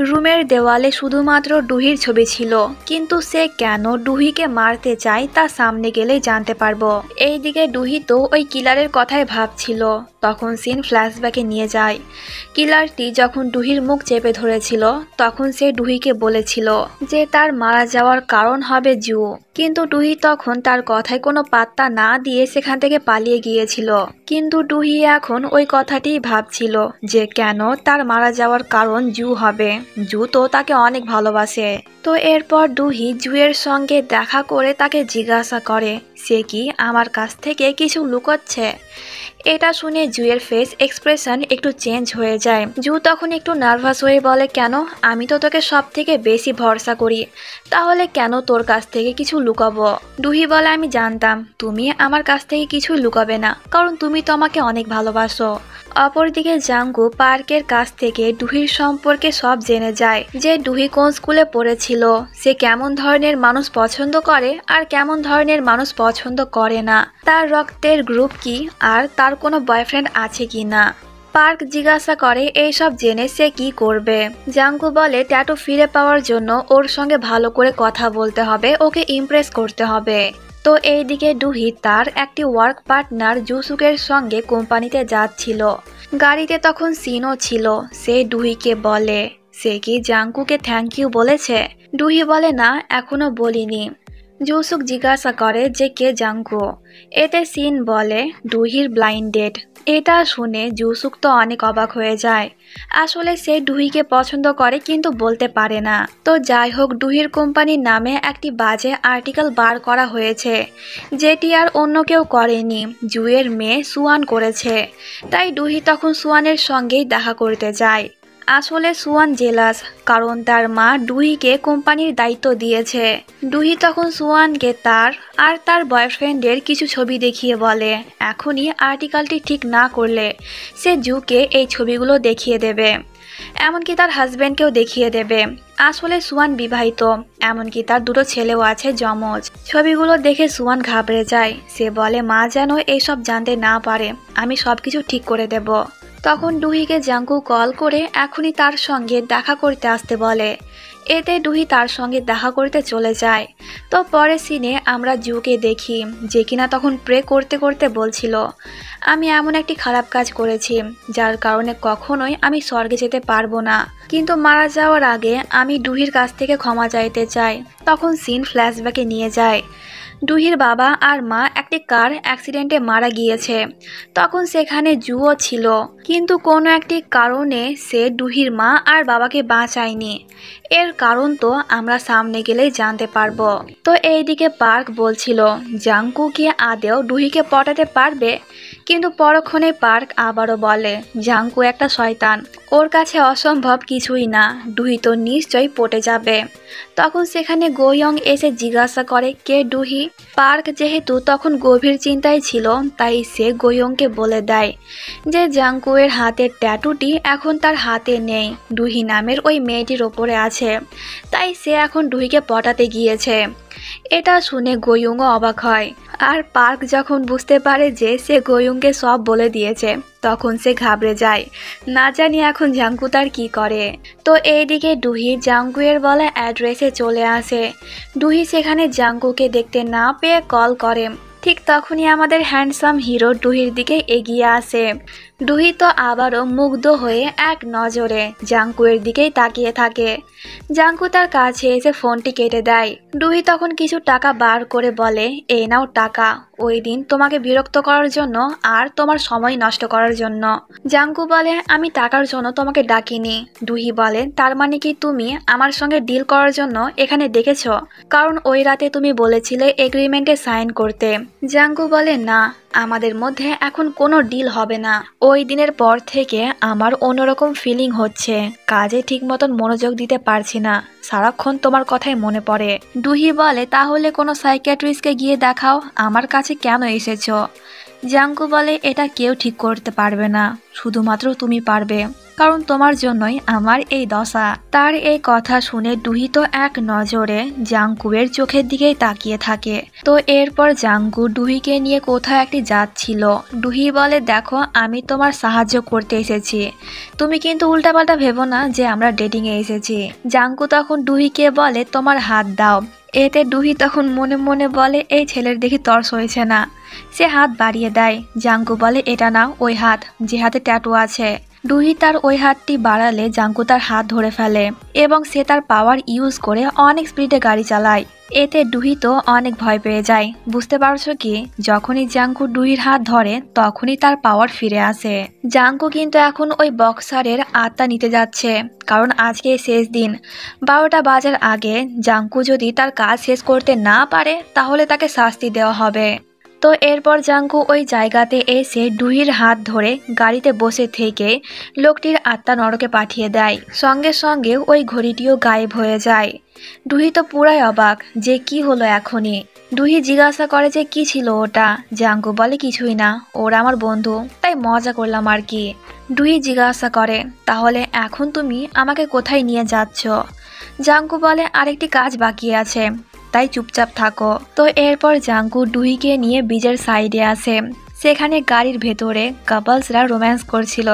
রুমের দেওয়ালে শুধুমাত্র ডুহির ছবি ছিল, কিন্তু সে কেন ডুহিকে মারতে চায় তা সামনে গেলেই জানতে পারবো। এইদিকে ডুহি তো ওই কিলারের কথাই ভাবছিল। তখন সিন ফ্ল্যাশব্যাকে নিয়ে যায়। কিলারটি যখন ডুহির মুখ চেপে ধরেছিল তখন সে ডুহিকে বলেছিল যে তার মারা যাওয়ার কারণ হবে জু। কিন্তু ডুহি তখন তার কথায় কোনো পাত্তা না দিয়ে সেখান থেকে পালিয়ে গিয়েছিল। কিন্তু ডুহি এখন ওই কথাটিই ভাবছিল যে কেন তার মারা যাওয়ার কারণ জু হবে। জু তো তাকে অনেক ভালোবাসে। তো এরপর ডুহি জুয়ের সঙ্গে দেখা করে তাকে জিজ্ঞাসা করে সে কি আমার কাছ থেকে কিছু লুকোচ্ছে। এটা শুনে জুয়ের ফেস এক্সপ্রেশন একটু চেঞ্জ হয়ে যায়। জু তখন একটু নার্ভাস হয়ে বলে কেন, আমি তো তোকে সব থেকে বেশি ভরসা করি, তাহলে কেন তোর কাছ থেকে কিছু লুকাবো। ডুহি বলে আমি জানতাম তুমি আমার কাছ থেকে কিছু লুকাবে না, কারণ তুমি তো আমাকে অনেক ভালোবাসো। অপরদিকে জাঙ্কু পার্কের কাছ থেকে ডুহির সম্পর্কে সব জেনে যায়, যে ডুহি কোন স্কুলে পড়েছিল, সে কেমন ধরনের মানুষ পছন্দ করে আর কেমন ধরনের মানুষ পছন্দ করে না, তার রক্তের গ্রুপ কি আর তার কোনো বয়ফ্রেন্ড আছে কি না। পার্ক জিজ্ঞাসা করে এইসব জেনে সে কি করবে। জাঙ্কু বলে ট্যাটু ফিরে পাওয়ার জন্য ওর সঙ্গে ভালো করে কথা বলতে হবে, ওকে ইমপ্রেস করতে হবে। তো এইদিকে ডুহি তার একটি ওয়ার্ক পার্টনার জুসুকের সঙ্গে কোম্পানিতে যাচ্ছিল। গাড়িতে তখন সিনও ছিল। সে ডুহিকে বলে সে কি জাঙ্কুকে থ্যাংক ইউ বলেছে। ডুহি বলে না এখনো বলিনি। জুসুক জিজ্ঞাসা করে যে কে জাঙ্কু। এতে সিন বলে ডুহির ব্লাইন্ড ডেট। এটা শুনে জুসুক তো অনেক অবাক হয়ে যায়। আসলে সে ডুহিকে পছন্দ করে কিন্তু বলতে পারে না। তো যাই হোক, ডুহির কোম্পানির নামে একটি বাজে আর্টিকেল বার করা হয়েছে, যেটি আর অন্য কেউ করেনি, জুয়ের মেয়ে সুয়ান করেছে। তাই ডুহি তখন সুয়ানের সঙ্গেই দেখা করতে যায়। আসলে সুয়ান জেলাস, কারণ তার মা ডুহিকে কোম্পানির দায়িত্ব দিয়েছে। ডুহি তখন সুয়ানকে তার আর তার বয়ফ্রেন্ডের কিছু ছবি দেখিয়ে বলে এখনই আর্টিকেলটি ঠিক না করলে সে জুকে এই ছবিগুলো দেখিয়ে দেবে, এমনকি তার হাজব্যান্ডকেও দেখিয়ে দেবে। আসলে সুয়ান বিবাহিত, এমনকি তার দুটো ছেলেও আছে যমজ। ছবিগুলো দেখে সুয়ান ঘাবড়ে যায়। সে বলে মা যেন এইসব জানতে না পারে, আমি সবকিছু ঠিক করে দেব। তখন ডুহিকে জাঙ্কু কল করে এখনই তার সঙ্গে দেখা করতে আসতে বলে। এতে ডুহি তার সঙ্গে দেখা করতে চলে যায়। তো পরের সিনে আমরা জুকে দেখি যে কিনা তখন প্রে করতে করতে বলছিল আমি এমন একটি খারাপ কাজ করেছি যার কারণে কখনোই আমি স্বর্গে যেতে পারবো না, কিন্তু মারা যাওয়ার আগে আমি ডুহির কাছ থেকে ক্ষমা চাইতে চাই। তখন সিন ফ্ল্যাশব্যাকে নিয়ে যায়। ডুহির বাবা আর মা একটি কার অ্যাক্সিডেন্টে মারা গিয়েছে। তখন সেখানে জুও ছিল, কিন্তু কোনো একটি কারণে সে ডুহির মা আর বাবাকে বাঁচায়নি। এর কারণ তো আমরা সামনে গেলেই জানতে পারবো। তো এইদিকে পার্ক বলছিল জাঙ্কু কি আদেও ডুহিকে পটাতে পারবে, কিন্তু পরক্ষণে পার্ক আবারও বলে জাঙ্কু একটা শয়তান, ওর কাছে অসম্ভব কিছুই না, ডুহি তো নিশ্চয়ই পটে যাবে। তখন সেখানে গোয়ং এসে জিজ্ঞাসা করে কে ডুহি। পার্ক যেহেতু তখন গভীর চিন্তায় ছিল তাই সে গোয়ংকে বলে দেয় যে জাঙ্কুয়ের হাতের ট্যাটুটি এখন তার হাতে নেই, ডুহি নামের ওই মেয়েটির ওপরে আছে, তাই সে এখন ডুহিকে পটাতে গিয়েছে। এটা শুনে গোয়ুংও অবাক হয়। আর পার্ক যখন বুঝতে পারে যে সে গোয়ুংকে সব বলে দিয়েছে তখন সে ঘাবড়ে যায়, না জানি এখন জাঙ্কু তার কি করে। তো এইদিকে ডুহি জাঙ্কুয়ের বলা অ্যাড্রেসে চলে আসে। ডুহি সেখানে জাঙ্কুকে দেখতে না পেয়ে কল করে। ঠিক তখনই আমাদের হ্যান্ডসাম হিরো ডুহির দিকে এগিয়ে আসে। ডুহি তো আবারও মুগ্ধ হয়ে এক নজরে জাঙ্কুয়ের দিকেই তাকিয়ে থাকে। জাঙ্কু তার কাছে এসে ফোনটি কেটে দেয়। ডুহি তখন কিছু টাকা বার করে বলে এই নাও টাকা, ওই দিন তোমাকে বিরক্ত করার জন্য আর তোমার সময় নষ্ট করার জন্য। জাঙ্কু বলে আমি টাকার জন্য তোমাকে ডাকিনি। ডুহি বলে তার মানে কি তুমি আমার সঙ্গে ডিল করার জন্য এখানে ডেকেছো, কারণ ওই রাতে তুমি বলেছিলে এগ্রিমেন্টে সাইন করতে। জাঙ্কু বলে না, আমাদের মধ্যে এখন কোনো ডিল হবে না। ওই দিনের পর থেকে আমার অন্যরকম ফিলিং হচ্ছে, কাজে ঠিক মতন মনোযোগ দিতে পারছি না, সারাক্ষণ তোমার কথাই মনে পড়ে। ডুহি বলে তাহলে কোনো সাইকিয়াট্রিস্টকে গিয়ে দেখাও, আমার কাছে কেন এসেছো? জাঙ্কু বলে এটা কেউ ঠিক করতে পারবে না, শুধুমাত্র তুমি পারবে, কারণ তোমার জন্যই আমার এই দশা। তার এই কথা শুনে ডুহি তো এক নজরে জাঙ্কুয়ের চোখের দিকেই তাকিয়ে থাকে। তো এরপর জাঙ্কু ডুহিকে নিয়ে কোথাও একটি যাচ্ছিল। ডুহি বলে দেখো আমি তোমার সাহায্য করতে এসেছি, তুমি কিন্তু উল্টাপাল্টা ভেবো না যে আমরা ডেটিংয়ে এসেছি। জাঙ্কু তখন ডুহিকে বলে তোমার হাত দাও। এতে ডুহি তখন মনে মনে বলে এই ছেলের দেখি তর্স হয়েছে না। সে হাত বাড়িয়ে দেয়। জাঙ্কু বলে এটা না ওই হাত যে হাতে ট্যাটু আছে। ডুহি তার ওই হাতটি বাড়ালে জাঙ্কু তার হাত ধরে ফেলে এবং সে তার পাওয়ার ইউজ করে অনেক স্পিডে গাড়ি চালায়। এতে ডুহি তো অনেক ভয় পেয়ে যায়। বুঝতে পারছো কি, যখনই জাঙ্কু ডুহির হাত ধরে তখনই তার পাওয়ার ফিরে আসে। জাঙ্কু কিন্তু এখন ওই বক্সারের আত্মা নিতে যাচ্ছে, কারণ আজকে শেষ দিন। 12টা বাজার আগে জাঙ্কু যদি তার কাজ শেষ করতে না পারে তাহলে তাকে শাস্তি দেওয়া হবে। তো এরপর জাঙ্কু ওই জায়গাতে এসে ডুহির হাত ধরে গাড়িতে বসে থেকে লোকটির আত্মা নরকে পাঠিয়ে দেয়। সঙ্গে সঙ্গে ওই ঘড়িটিও গায়েব হয়ে যায়। ডুহি তো পুরাই অবাক যে কি হলো এখনই। ডুহি জিজ্ঞাসা করে যে কি ছিল ওটা। জাঙ্কু বলে কিছুই না, ওরা আমার বন্ধু, তাই মজা করলাম আর কি। ডুহি জিজ্ঞাসা করে তাহলে এখন তুমি আমাকে কোথায় নিয়ে যাচ্ছ? জাঙ্কু বলে আরেকটি কাজ বাকি আছে, তাই চুপচাপ থাকো। তো এরপর জাঙ্কু ডুহিকে নিয়ে বিচের সাইডে আসে। সেখানে গাড়ির ভেতরে কাপলসরা রোম্যান্স করছিল,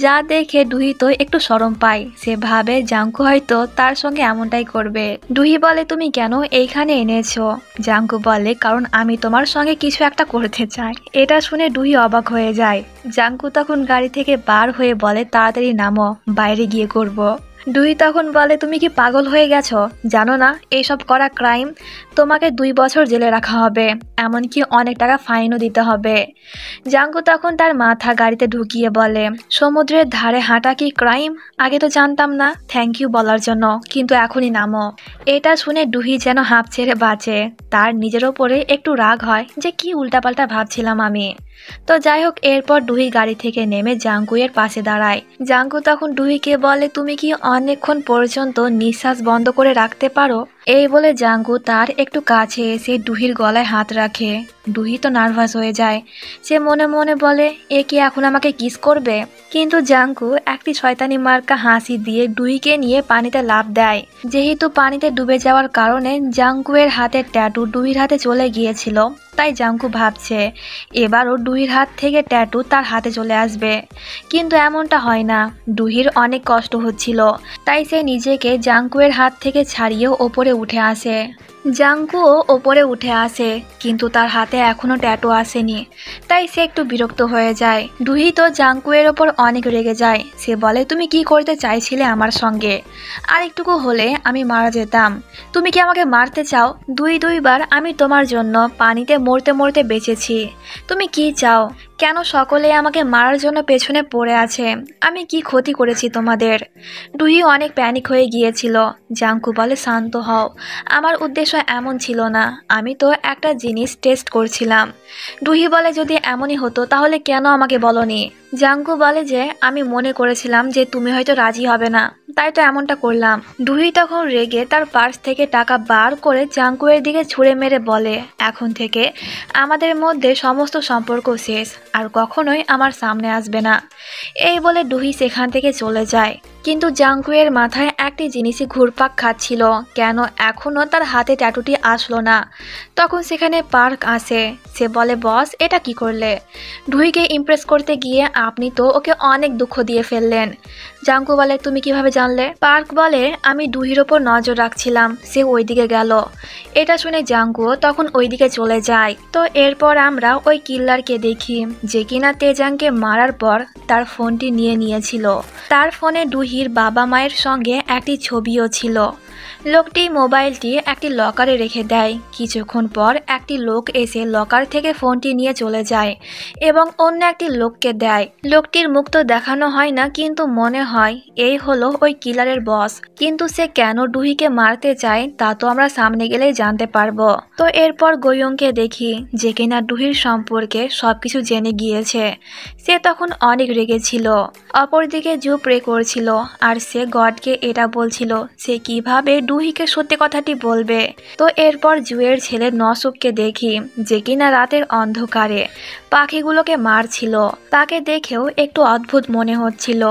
যা দেখে ডুহি তো একটু শরম পায়। সে ভাবে জাঙ্কু হয়তো তার সঙ্গে এমনটাই করবে। ডুহি বলে তুমি কেন এইখানে এনেছো? জাঙ্কু বলে কারণ আমি তোমার সঙ্গে কিছু একটা করতে চাই। এটা শুনে ডুহি অবাক হয়ে যায়। জাঙ্কু তখন গাড়ি থেকে বার হয়ে বলে তাড়াতাড়ি নামো, বাইরে গিয়ে করব। ডুহি তখন বলে তুমি কি পাগল হয়ে গেছো? জানো না এইসব করা ক্রাইম, তোমাকে 2 বছর জেলে রাখা হবে, এমনকি অনেক টাকা ফাইনও দিতে হবে। জাঙ্কু তখন তার মাথা গাড়িতে ঢুকিয়ে বলে সমুদ্রের ধারে হাঁটা কি ক্রাইম? আগে তো জানতাম না, থ্যাংক ইউ বলার জন্য, কিন্তু এখনই নামো। এটা শুনে ডুহি যেন হাঁপ ছেড়ে বাঁচে। তার নিজের ওপরে একটু রাগ হয় যে কি উল্টাপাল্টা ভাবছিলাম আমি। তো যাই হোক, এরপর ডুহি গাড়ি থেকে নেমে জাঙ্কুয়ের পাশে দাঁড়ায়। জাঙ্কু তখন ডুহিকে বলে, তুমি কি অনেকক্ষণ পর্যন্ত নিঃশ্বাস বন্ধ করে রাখতে পারো? এই বলে জাঙ্কু তার একটু কাছে এসে ডুহির গলায় হাত রাখে। ডুহি তো নার্ভাস হয়ে যায়। সে মনে মনে বলে, এ কি এখন আমাকে কিস করবে? কিন্তু জাঙ্কু একটি শয়তানি মার্কা হাসি দিয়ে ডুহিকে নিয়ে পানিতে লাফ দেয়। যেহেতু পানিতে ডুবে যাওয়ার কারণে জাঙ্কুয়ের হাতের ট্যাটু ডুহির হাতে চলে গিয়েছিল, তাই জাঙ্কু ভাবছে এবারও ডুহির হাত থেকে ট্যাটু তার হাতে চলে আসবে। কিন্তু এমনটা হয় না। ডুহির অনেক কষ্ট হচ্ছিল, তাই সে নিজেকে জাঙ্কুয়ের হাত থেকে ছাড়িয়ে ওপরে উঠে আসে। জাঙ্কুও ওপরে উঠে আসে, কিন্তু তার হাতে এখনো ট্যাটু আসেনি, তাই সে একটু বিরক্ত হয়ে যায়। ডুহি তো জাঙ্কুয়ের ওপর অনেক রেগে যায়। সে বলে, তুমি কি করতে চাইছিলে আমার সঙ্গে? আর একটুকু হলে আমি মারা যেতাম। তুমি কি আমাকে মারতে চাও? দুইবার আমি তোমার জন্য পানিতে মরতে মরতে বেঁচেছি। তুমি কি চাও? কেন সকলে আমাকে মারার জন্য পেছনে পড়ে আছে? আমি কি ক্ষতি করেছি তোমাদের? ডুহি অনেক প্যানিক হয়ে গিয়েছিল। জাঙ্কু বলে, শান্ত হও, আমার উদ্দেশ্য এমন ছিল না, আমি তো একটা জিনিস টেস্ট করছিলাম। ডুহি বলে, যদি এমনই হতো তাহলে কেন আমাকে বলনি? জাঙ্কু বলে যে, আমি মনে করেছিলাম যে তুমি হয়তো রাজি হবে না, তাই তো এমনটা করলাম। ডুহি তখন রেগে তার পার্স থেকে টাকা বার করে জাঙ্কুয়ের দিকে ছুঁড়ে মেরে বলে, এখন থেকে আমাদের মধ্যে সমস্ত সম্পর্ক শেষ, আর কখনোই আমার সামনে আসবে না। এই বলে ডুহি সেখান থেকে চলে যায়। কিন্তু জাঙ্কুয়ের মাথায় একটি জিনিসই ঘুরপাক খাচ্ছিল, কেন এখনও তার হাতে ট্যাটুটি আসলো না। তখন সেখানে পার্ক আসে। সে বলে, বস, এটা কি করলে? ডুহিকে ইমপ্রেস করতে গিয়ে আপনি তো ওকে অনেক দুঃখ দিয়ে ফেললেন। জাঙ্কু বলে, তুমি কিভাবে জানলে? পার্ক বলে, আমি ডুহির ওপর নজর রাখছিলাম, সে ওইদিকে গেল। এটা শুনে জাঙ্কু তখন ওইদিকে চলে যায়। তো এরপর আমরা ওই কিল্লারকে দেখি, যে কিনা তেজাংকে মারার পর তার ফোনটি নিয়ে নিয়েছিল। তার ফোনে ডুহির বাবা মায়ের সঙ্গে একটি ছবিও ছিল। লোকটি মোবাইলটি একটি লকারে রেখে দেয়। কিছুক্ষণ পর একটি লোক এসে লকার থেকে ফোনটি নিয়ে চলে যায় এবং অন্য একটি লোককে দেয়। লোকটির মুখ তো দেখানো হয় না, কিন্তু মনে হয় এই হলো ওই কিলারের বস। কিন্তু সে কেন ডুহিকে মারতে চায় তা তো আমরা সামনে গেলেই জানতে পারবো। তো এরপর গোয়ংকে দেখি, যে কিনা ডুহির সম্পর্কে সবকিছু জেনে গিয়েছে। সে তখন অনেক রেগেছিল। অপরদিকে জু প্রে করছিল, আর সে গডকে এটা বলছিল সে কিভাবে ডুহিকে সত্যি কথাটি বলবে। তো এরপর জুয়ের ছেলে নসুককে দেখি, যে কিনা রাতের অন্ধকারে পাখিগুলোকে মারছিল। তাকে দেখেও একটু অদ্ভুত মনে হচ্ছিল।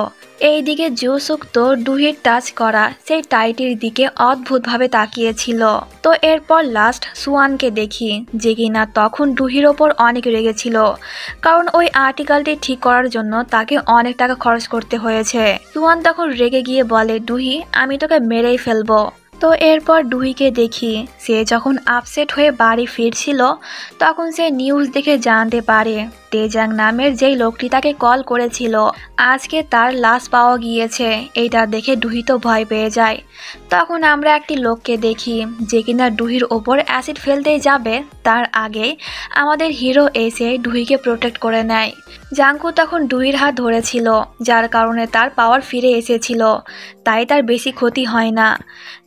এইদিকে জুসুক তো ডুহির টাচ করা সেই টাইটির দিকে অদ্ভুতভাবে তাকিয়েছিল। তো এরপর লাস্ট সুয়ানকে দেখি, যে কিনা তখন ডুহির ওপর অনেক রেগেছিল, কারণ ওই আর্টিকেলটি ঠিক করার জন্য তাকে অনেক টাকা খরচ করতে হয়েছে। সুয়ান তখন রেগে গিয়ে বলে, ডুহি, আমি তোকে মেরেই ফেলবো। তো এরপর ডুহিকে দেখি, সে যখন আপসেট হয়ে বাড়ি ফিরছিল তখন সে নিউজ দেখে জানতে পারে তেজাং নামের যেই লোকটি তাকে কল করেছিল আজকে তার লাশ পাওয়া গিয়েছে। এইটা দেখে ডুহি তো ভয় পেয়ে যায়। তখন আমরা একটি লোককে দেখি, যে কিনা ডুহির ওপর অ্যাসিড ফেলতেই যাবে তার আগেই আমাদের হিরো এসে ডুহিকে প্রোটেক্ট করে নেয়। জাঙ্কু তখন ডুহির হাত ধরেছিল, যার কারণে তার পাওয়ার ফিরে এসেছিল, তাই তার বেশি ক্ষতি হয় না।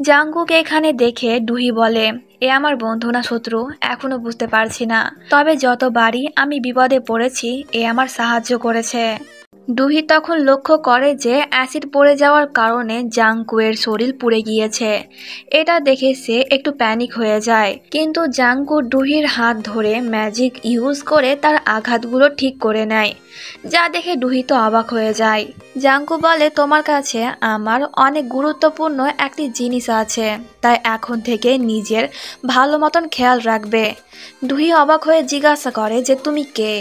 জাঙ্কুকে এখানে দেখে ডুহি বলে, এ আমার বন্ধু না শত্রু এখনো বুঝতে পারছি না, তবে যতবারই আমি বিপদে পড়েছি এ আমার সাহায্য করেছে। ডুহি তখন লক্ষ্য করে যে অ্যাসিড পড়ে যাওয়ার কারণে জাঙ্কুয়ের শরীর পুড়ে গিয়েছে। এটা দেখে সে একটু প্যানিক হয়ে যায়, কিন্তু জাঙ্কু ডুহির হাত ধরে ম্যাজিক ইউজ করে তার আঘাতগুলো ঠিক করে নেয়, যা দেখে ডুহি তো অবাক হয়ে যায়। জাঙ্কু বলে, তোমার কাছে আমার অনেক গুরুত্বপূর্ণ একটি জিনিস আছে, তাই এখন থেকে নিজের ভালো মতন খেয়াল রাখবে। ডুহি অবাক হয়ে জিজ্ঞাসা করে যে তুমি কে?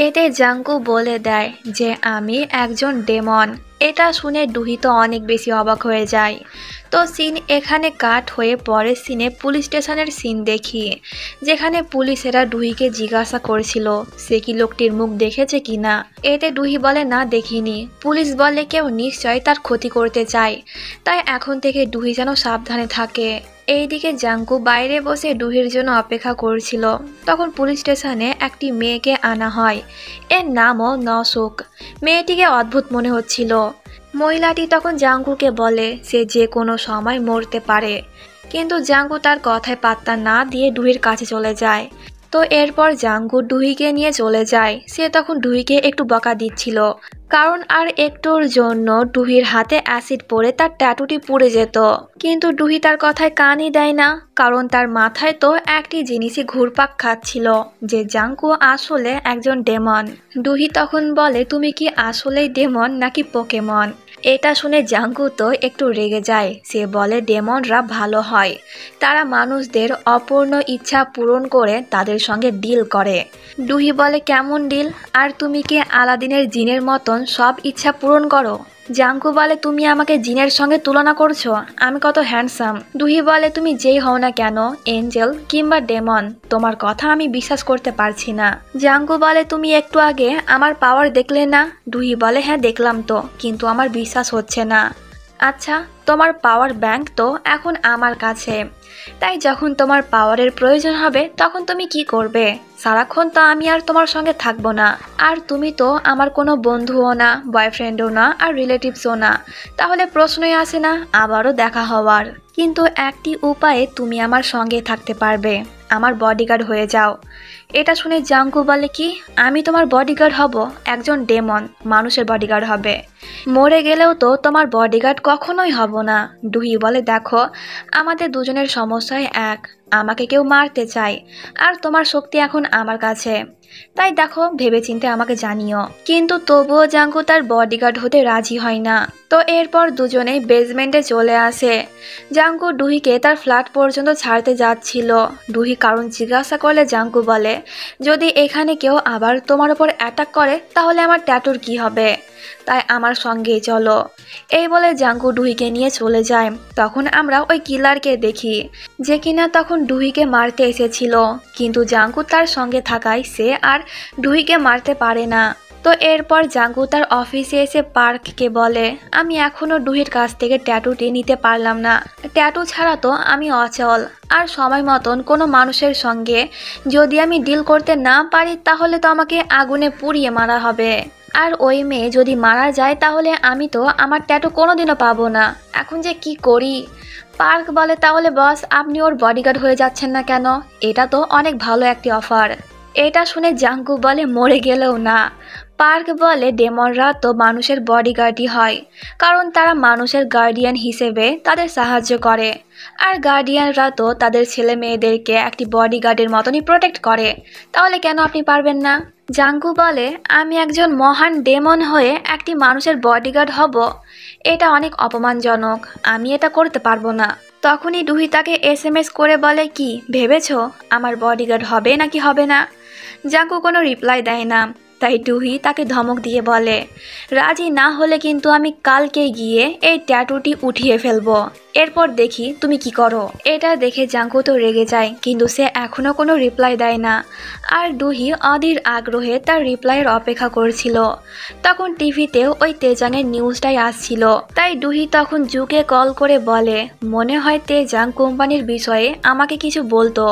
এতে জাঙ্কু বলে দেয় যে আমি একজন ডেমন। এটা শুনে ডুহি তো অনেক বেশি অবাক হয়ে যায়। তো সিন এখানে কাট হয়ে পরের সিনে পুলিশ স্টেশনের সিন দেখি, যেখানে পুলিশেরা ডুহিকে জিজ্ঞাসা করছিল সে কি লোকটির মুখ দেখেছে কিনা। এতে ডুহি বলে, না দেখিনি। পুলিশ বলে, কেউ নিশ্চয় তার ক্ষতি করতে চায়, তাই এখন থেকে ডুহি যেন সাবধানে থাকে। এইদিকে জাঙ্কু বাইরে বসে ডুহির জন্য অপেক্ষা করছিল। তখন পুলিশ স্টেশনে একটি মেয়েকে আনা হয়, এর নামও নসুক। মেয়েটিকে অদ্ভুত মনে হচ্ছিল। মহিলাটি তখন জাঙ্কুকে বলে সে যে কোনো সময় মরতে পারে, কিন্তু জাঙ্কু তার কথায় পাত্তা না দিয়ে ডুহির কাছে চলে যায়। তো এরপর জাঙ্গু ডুহিকে নিয়ে চলে যায়। সে তখন ডুহিকে একটু বকা দিচ্ছিল, কারণ আর একটুর জন্য ডুহির হাতে অ্যাসিড পড়ে তার ট্যাটুটি পুড়ে যেত। কিন্তু ডুহি তার কথায় কানই দেয় না, কারণ তার মাথায় তো একটি জিনিসই ঘুরপাক খাচ্ছিল, যে জাঙ্গু আসলে একজন ডেমন। ডুহি তখন বলে, তুমি কি আসলেই ডেমন নাকি পোকেমন? এটা শুনে জাঙ্গু তো একটু রেগে যায়। সে বলে, ডেমনরা ভালো হয়, তারা মানুষদের অপূর্ণ ইচ্ছা পূরণ করে তাদের সঙ্গে ডিল করে। ডুহি বলে, কেমন ডিল? আর তুমি কি আলাদিনের জিনের মতন সব ইচ্ছা পূরণ করো? জাঙ্গু বলে, তুমি আমাকে জিনের সঙ্গে তুলনা করছো? আমি কত হ্যান্ডসাম। ডুহি বলে, তুমি যেই হও না কেন, এঞ্জেল কিংবা ডেমন, তোমার কথা আমি বিশ্বাস করতে পারছি না। জাঙ্গু বলে, তুমি একটু আগে আমার পাওয়ার দেখলে না? ডুহি বলে, হ্যাঁ দেখলাম তো, কিন্তু আমার বিশ্বাস হচ্ছে না। আচ্ছা, তোমার পাওয়ার ব্যাংক তো এখন আমার কাছে, তাই যখন তোমার পাওয়ারের প্রয়োজন হবে তখন তুমি কি করবে? সারাক্ষণ তো আমি আর তোমার সঙ্গে থাকবো না, আর তুমি তো আমার কোনো বন্ধুও না, বয়ফ্রেন্ডও না, আর রিলেটিভসও না, তাহলে প্রশ্নই আসে না আবারও দেখা হওয়ার। কিন্তু একটি উপায়ে তুমি আমার সঙ্গে থাকতে পারবে, আমার বডিগার্ড হয়ে যাও। এটা শুনে জাঙ্গু বলে, কি আমি তোমার বডিগার্ড হব? একজন ডেমন মানুষের বডিগার্ড হবে? মরে গেলেও তো তোমার বডিগার্ড কখনোই হব না। ডুহি বলে, দেখো আমাদের দুজনের সমস্যায় এক, আমাকে কেউ মারতে চায়, আর তোমার শক্তি এখন আমার কাছে, তাই দেখো ভেবেচিন্তে আমাকে জানিও। কিন্তু তবুও জাঙ্গু তার বডিগার্ড হতে রাজি হয় না। তো এরপর দুজনেই বেসমেন্টে চলে আসে। জাঙ্গু ডুহিকে তার ফ্ল্যাট পর্যন্ত ছাড়তে যাচ্ছিল। ডুহি কারণ জিজ্ঞাসা করলে জাঙ্গু বলে, যদি এখানে কেউ আবার তোমার উপর অ্যাটাক করে তাহলে আমার ট্যাটুর কি হবে? তাই আমার সঙ্গেই চলো। এই বলে জাঙ্গু ডুহিকে নিয়ে চলে যায়। তখন আমরা ওই কিলারকে দেখি, যে কিনা তখন ডুহিকে মারতে এসেছিল, কিন্তু জাঙ্গু তার সঙ্গে থাকায় সে আর ডুহিকে মারতে পারে না। তো এরপর জাঙ্গু তার অফিসে এসে পার্ককে বলে, আমি এখনো ডুহির কাছ থেকে ট্যাটুটি নিতে পারলাম না, ট্যাটু ছাড়া তো আমি অচল, আর সময় মতন কোনো মানুষের সঙ্গে যদি আমি ডিল করতে না পারি তাহলে তো আমাকে আগুনে পুড়িয়ে মারা হবে, আর ওই মেয়ে যদি মারা যায় তাহলে আমি তো আমার ট্যাটু কোনোদিনও পাবো না। এখন যে কি করি? পার্ক বলে, তাহলে বস আপনি ওর বডিগার্ড হয়ে যাচ্ছেন না কেন? এটা তো অনেক ভালো একটি অফার। এটা শুনে জাঙ্গু বলে, মরে গেলেও না। পার্ক বলে, ডেমনরা তো মানুষের বডিগার্ডই হয়, কারণ তারা মানুষের গার্ডিয়ান হিসেবে তাদের সাহায্য করে, আর গার্ডিয়ানরা তো তাদের ছেলে মেয়েদেরকে একটি বডিগার্ডের মতনই প্রোটেক্ট করে, তাহলে কেন আপনি পারবেন না? জাঙ্গু বলে, আমি একজন মহান ডেমন হয়ে একটি মানুষের বডিগার্ড হব? এটা অনেক অপমানজনক, আমি এটা করতে পারবো না। তখনই ডুহি তাকে SMS করে বলে, কি ভেবেছো আমার বডিগার্ড হবে নাকি হবে না? জাঙ্গু কোনো রিপ্লাই দেয় না। তাই ডুহি তাকে ধমক দিয়ে বলে, রাজি না হলে কিন্তু আমি কালকে গিয়ে এই ট্যাটুটি উঠিয়ে ফেলবো, এরপর দেখি তুমি কি করো। এটা দেখে জাঙ্গু তো রেগে যায়, কিন্তু সে এখনো কোনো রিপ্লাই দেয় না। আর ডুহি অধীর আগ্রহে তার রিপ্লাইয়ের অপেক্ষা করছিল। তখন টিভিতেও ওই তেজাংয়ের নিউজটাই আসছিল। তাই ডুহি তখন জুকে কল করে বলে, মনে হয় তেজাং কোম্পানির বিষয়ে আমাকে কিছু বলতো,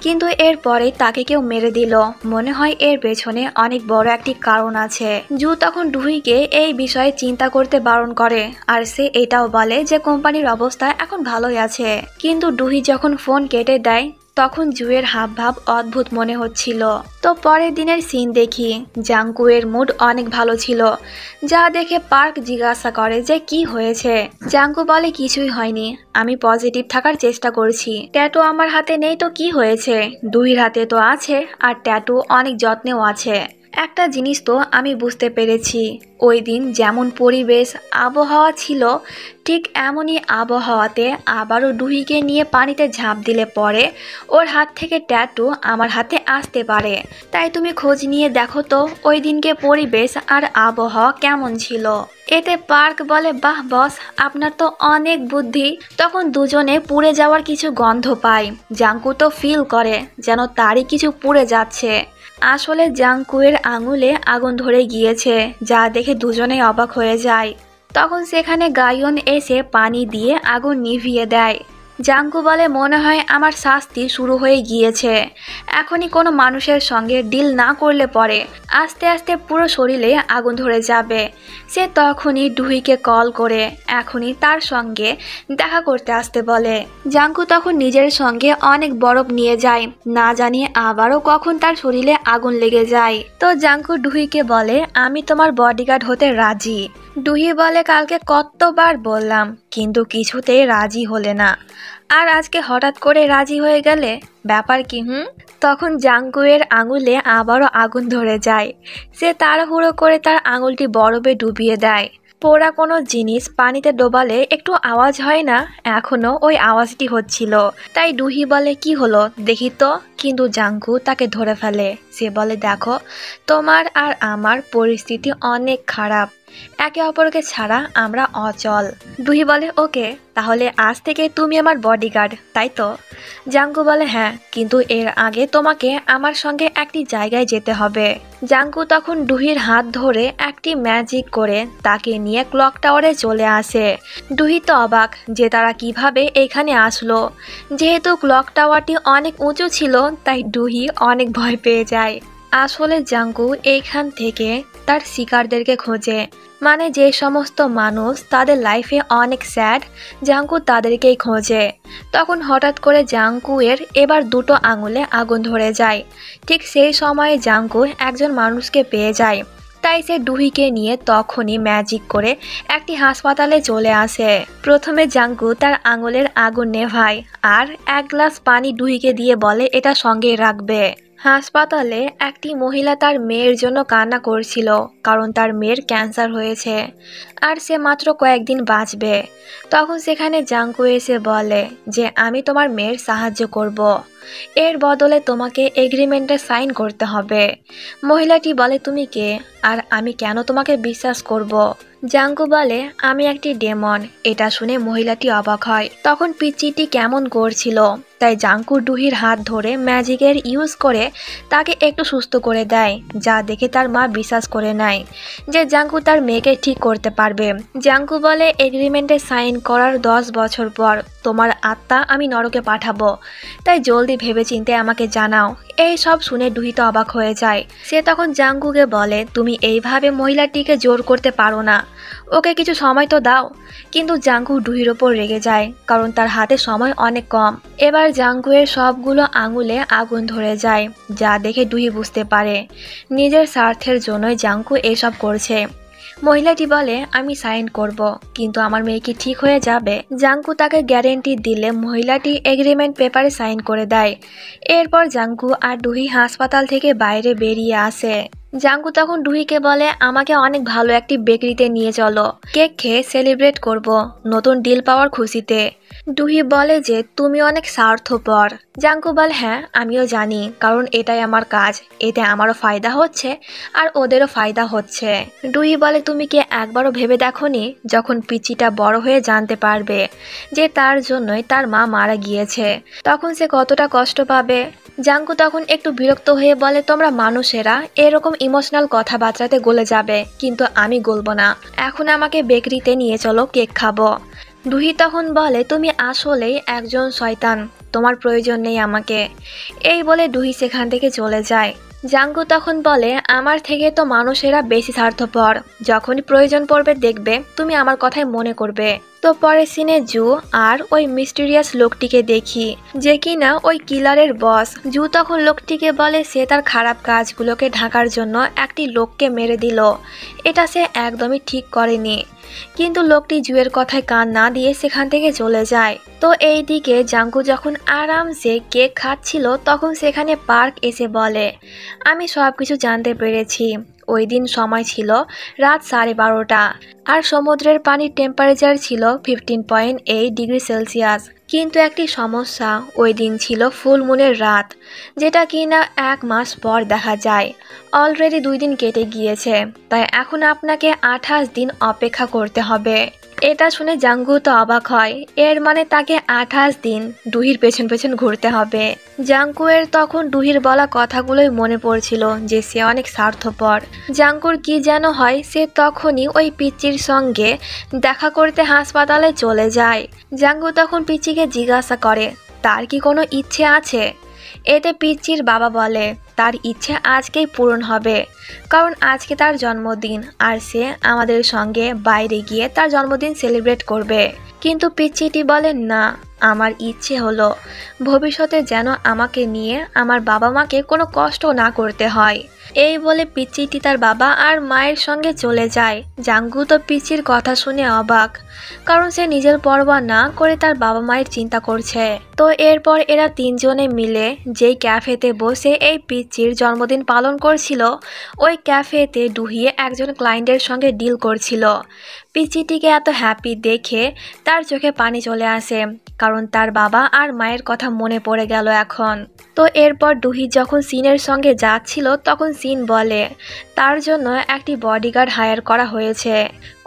কিন্তু এরপরে তাকে কেউ মেরে দিল। মনে হয় এর পেছনে অনেক বড় একটি কারণ আছে। জু তখন ডুহিকে এই বিষয়ে চিন্তা করতে বারণ করে, আর সে এটাও বলে যে কোম্পানির অবস্থা এখন ভালোই আছে। কিন্তু ডুহি যখন ফোন কেটে দেয় তখন জুয়ের হাবভাব অদ্ভুত মনে হচ্ছিল। তো পরের দিনের সিন দেখি, জাঙ্কুয়ের মুড অনেক ভালো ছিল, যা দেখে পার্ক জিজ্ঞাসা করে যে কি হয়েছে। জাঙ্কু বলে, কিছুই হয়নি, আমি পজিটিভ থাকার চেষ্টা করছি। ট্যাটু আমার হাতে নেই তো কি হয়েছে, ডুহির হাতে তো আছে, আর ট্যাটু অনেক যত্নেও আছে। একটা জিনিস তো আমি বুঝতে পেরেছি, ওই দিন যেমন পরিবেশ আবহাওয়া ছিল ঠিক এমনই আবহাওয়াতে আবারও ডুহিকে নিয়ে পানিতে ঝাঁপ দিলে পরে ওর হাত থেকে ট্যাটু আমার হাতে আসতে পারে। তাই তুমি খোঁজ নিয়ে দেখো তো ওই দিনকে পরিবেশ আর আবহাওয়া কেমন ছিল। এতে পার্ক বলে, বাহ বস, আপনার তো অনেক বুদ্ধি। তখন দুজনে পুড়ে যাওয়ার কিছু গন্ধ পায়। জাঙ্কু তো ফিল করে যেন তারই কিছু পুড়ে যাচ্ছে। আসলে জাঙ্কুয়ের আঙুলে আগুন ধরে গিয়েছে, যা দেখে দুজনেই অবাক হয়ে যায়। তখন সেখানে গায়ন এসে পানি দিয়ে আগুন নিভিয়ে দেয়। জাঙ্কু বলে মনে হয় আমার শাস্তি শুরু হয়ে গিয়েছে। এখনই কোনো মানুষের সঙ্গে ডিল না করলে পরে আস্তে আস্তে পুরো শরীরে আগুন ধরে যাবে। সে তখনই ডুহিকে কল করে এখনই তার সঙ্গে দেখা করতে আসতে বলে। জাঙ্কু তখন নিজের সঙ্গে অনেক বরফ নিয়ে যায়, না জানি আবারও কখন তার শরীরে আগুন লেগে যায়। তো জাঙ্কু ডুহিকে বলে আমি তোমার বডিগার্ড হতে রাজি। ডুহি বলে কালকে কতবার বললাম কিন্তু কিছুতেই রাজি হলে না, আর আজকে হঠাৎ করে রাজি হয়ে গেলে, ব্যাপার কি? তখন জাঙ্কুয়ের আঙুলে আবারও আগুন ধরে যায়। সে তাড়াহুড়ো করে তার আঙুলটি বরফে ডুবিয়ে দেয়। পোড়া কোনো জিনিস পানিতে ডোবালে একটু আওয়াজ হয় না, এখনো ওই আওয়াজটি হচ্ছিল। তাই ডুহি বলে কি হলো দেখি তো, কিন্তু জাঙ্কু তাকে ধরে ফেলে। সে বলে দেখো, তোমার আর আমার পরিস্থিতি অনেক খারাপ, একে অপরকে ছাড়া আমরা অচল। ডুহি বলে ওকে, তাহলে আজ থেকে তুমি আমার বডিগার্ড, তাই তো? জাঙ্কু বলে হ্যাঁ, কিন্তু এর আগে তোমাকে আমার সঙ্গে একটি জায়গায় যেতে হবে। জাঙ্কু তখন ডুহির হাত ধরে একটি ম্যাজিক করে তাকে নিয়ে ক্লক টাওয়ারে চলে আসে। ডুহি তো অবাক যে তারা কিভাবে এখানে আসলো। যেহেতু ক্লক টাওয়ারটি অনেক উঁচু ছিল তাই ডুহি অনেক ভয় পেয়ে যায়। আসলে জাঙ্কু এইখান থেকে তার শিকারদেরকে খোঁজে, মানে যে সমস্ত মানুষ তাদের লাইফে অনেক স্যাড, জাঙ্কু তাদেরকেই খোঁজে। তখন হঠাৎ করে জাঙ্কুয়ের এবার দুটো আঙুলে আগুন ধরে যায়। ঠিক সেই সময়ে জাঙ্কু একজন মানুষকে পেয়ে যায়। তাই সে ডুহিকে নিয়ে তখনই ম্যাজিক করে একটি হাসপাতালে চলে আসে। প্রথমে জাঙ্কু তার আঙুলের আগুন নেভায় আর এক গ্লাস পানি ডুহিকে দিয়ে বলে এটা সঙ্গে রাখবে। হাসপাতালে একটি মহিলা তার মেয়ের জন্য কান্না করছিল, কারণ তার মেয়ের ক্যান্সার হয়েছে আর সে মাত্র কয়েকদিন বাঁচবে। তখন সেখানে জাঙ্কু এসে বলে যে আমি তোমার মেয়ের সাহায্য করব, এর বদলে তোমাকে এগ্রিমেন্টে সাইন করতে হবে। মহিলাটি বলে তুমি কে আর আমি কেন তোমাকে বিশ্বাস করব? জাঙ্কু বলে আমি একটি ডেমন। এটা শুনে মহিলাটি অবাক হয়। তখন পিচ্চিটি কেমন করছিল, তাই জাঙ্কু ডুহির হাত ধরে ম্যাজিকের ইউজ করে তাকে একটু সুস্থ করে দেয়, যা দেখে তার মা বিশ্বাস করে নেয় যে জাঙ্কু তার মেয়েকে ঠিক করতে পারবে। জাঙ্কু বলে এগ্রিমেন্টে সাইন করার 10 বছর পর তোমার আত্মা আমি নরকে পাঠাবো, তাই জলদি ভেবেচিন্তে আমাকে জানাও। এই সব শুনে ডুহি তো অবাক হয়ে যায়। সে তখন জাঙ্কুকে বলে তুমি এইভাবে মহিলাটিকে জোর করতে পারো না, ওকে কিছু সময় তো দাও। কিন্তু জাঙ্কু ডুহির ওপর রেগে যায়, কারণ তার হাতে সময় অনেক কম। এবার জাঙ্কুয়ের সবগুলো আঙুলে আগুন ধরে যায়, যা দেখে ডুহি বুঝতে পারে নিজের স্বার্থের জন্যই জাঙ্কু এসব করছে। মহিলাটি বলে আমি সাইন করব, কিন্তু আমার মেয়ে কি ঠিক হয়ে যাবে? জাঙ্কু তাকে গ্যারেন্টি দিলে মহিলাটি এগ্রিমেন্ট পেপারে সাইন করে দেয়। এরপর জাঙ্কু আর ডুহি হাসপাতাল থেকে বাইরে বেরিয়ে আসে। জাঙ্কু তখন ডুহিকে বলে আমাকে অনেক ভালো একটি বেকারিতে নিয়ে চলো, কেক খেয়ে সেলিব্রেট করব নতুন ডিল পাওয়ার খুশিতে। ডুহি বলে যে তুমি অনেক স্বার্থপর। জাঙ্কু বলে হ্যাঁ আমিও জানি, কারণ এটাই আমার কাজ, এতে আমারও ফায়দা হচ্ছে আর ওদেরও ফায়দা হচ্ছে। ডুহি বলে তুমি কি একবারও ভেবে দেখোনি যখন পিচিটা বড় হয়ে জানতে পারবে যে তার জন্যই তার মা মারা গিয়েছে, তখন সে কতটা কষ্ট পাবে? জাঙ্কু তখন একটু বিরক্ত হয়ে বলে তোমরা মানুষেরা এরকম ইমোশনাল কথাবার্তাতে গলে যাবে, কিন্তু আমি গলবো না। এখন আমাকে বেকারিতে নিয়ে চলো, কেক খাবো। ডুহি তখন বলে তুমি আসলেই একজন শয়তান, তোমার প্রয়োজন নেই আমাকে। এই বলে ডুহি সেখান থেকে চলে যায়। জাঙ্কু তখন বলে আমার থেকে তো মানুষেরা বেশি স্বার্থপর, যখনই প্রয়োজন পড়বে দেখবে তুমি আমার কথাই মনে করবে। তো পরের সিনে জু আর ওই মিস্টিরিয়াস লোকটিকে দেখি, যে কিনা ওই কিলারের বস। জু তখন লোকটিকে বলে সে তার খারাপ কাজগুলোকে ঢাকার জন্য একটি লোককে মেরে দিল, এটা সে একদমই ঠিক করেনি। কিন্তু লোকটি জুয়ের কথায় কান না দিয়ে সেখান থেকে চলে যায়। তো এই দিকে জাঙ্কু যখন আরামসে কেক খাচ্ছিল তখন সেখানে পার্ক এসে বলে আমি সবকিছু জানতে পেরেছি। ওই দিন সময় ছিল রাত 12:30 আর সমুদ্রের পানির টেম্পারেচার ছিল 15.8 ডিগ্রি সেলসিয়াস। কিন্তু একটি সমস্যা, ওই দিন ছিল ফুল মুনের রাত, যেটা কিনা 1 মাস পর দেখা যায়। অলরেডি 2 দিন কেটে গিয়েছে, তাই এখন আপনাকে 28 দিন অপেক্ষা করতে হবে। এটা শুনে জাঙ্গু তো অবাক হয়। এর মানে তাকে 28 দিন ডুহির পেছন পেছন ঘুরতে হবে। জাঙ্কুয়ের তখন ডুহির বলা কথাগুলোই মনে পড়ছিল যে সে অনেক স্বার্থপর। জাঙ্কুর কি যেন হয়, সে তখনই ওই পিচ্চির সঙ্গে দেখা করতে হাসপাতালে চলে যায়। জাঙ্গু তখন পিচ্চিকে জিজ্ঞাসা করে তার কি কোনো ইচ্ছে আছে। এতে পিচ্চির বাবা বলে তার ইচ্ছে আজকেই পূরণ হবে, কারণ আজকে তার জন্মদিন আর সে আমাদের সঙ্গে বাইরে গিয়ে তার জন্মদিন সেলিব্রেট করবে। কিন্তু পিচ্চিটি বলে না, আমার ইচ্ছে হলো ভবিষ্যতে যেন আমাকে নিয়ে আমার বাবা মাকে কোনো কষ্ট না করতে হয়। এই বলে পিচ্চিটি তার বাবা আর মায়ের সঙ্গে চলে যায়। জাঙ্গু তো পিচ্চির কথা শুনে অবাক, কারণ সে নিজের পরোয়া না করে তার বাবা মায়ের চিন্তা করছে। তো এরপর এরা তিনজনে মিলে যেই ক্যাফেতে বসে এই পিচ্চির জন্মদিন পালন করছিল, ওই ক্যাফেতে ডুহিয়ে একজন ক্লায়েন্টের সঙ্গে ডিল করছিল। পিচ্চিটিকে এত হ্যাপি দেখে তার চোখে পানি চলে আসে, কারণ তার বাবা আর মায়ের কথা মনে পড়ে গেল এখন। তো এরপর ডুহি যখন সিনের সঙ্গে যাচ্ছিল তখন সিন বলে তার জন্য একটি বডিগার্ড হায়ার করা হয়েছে।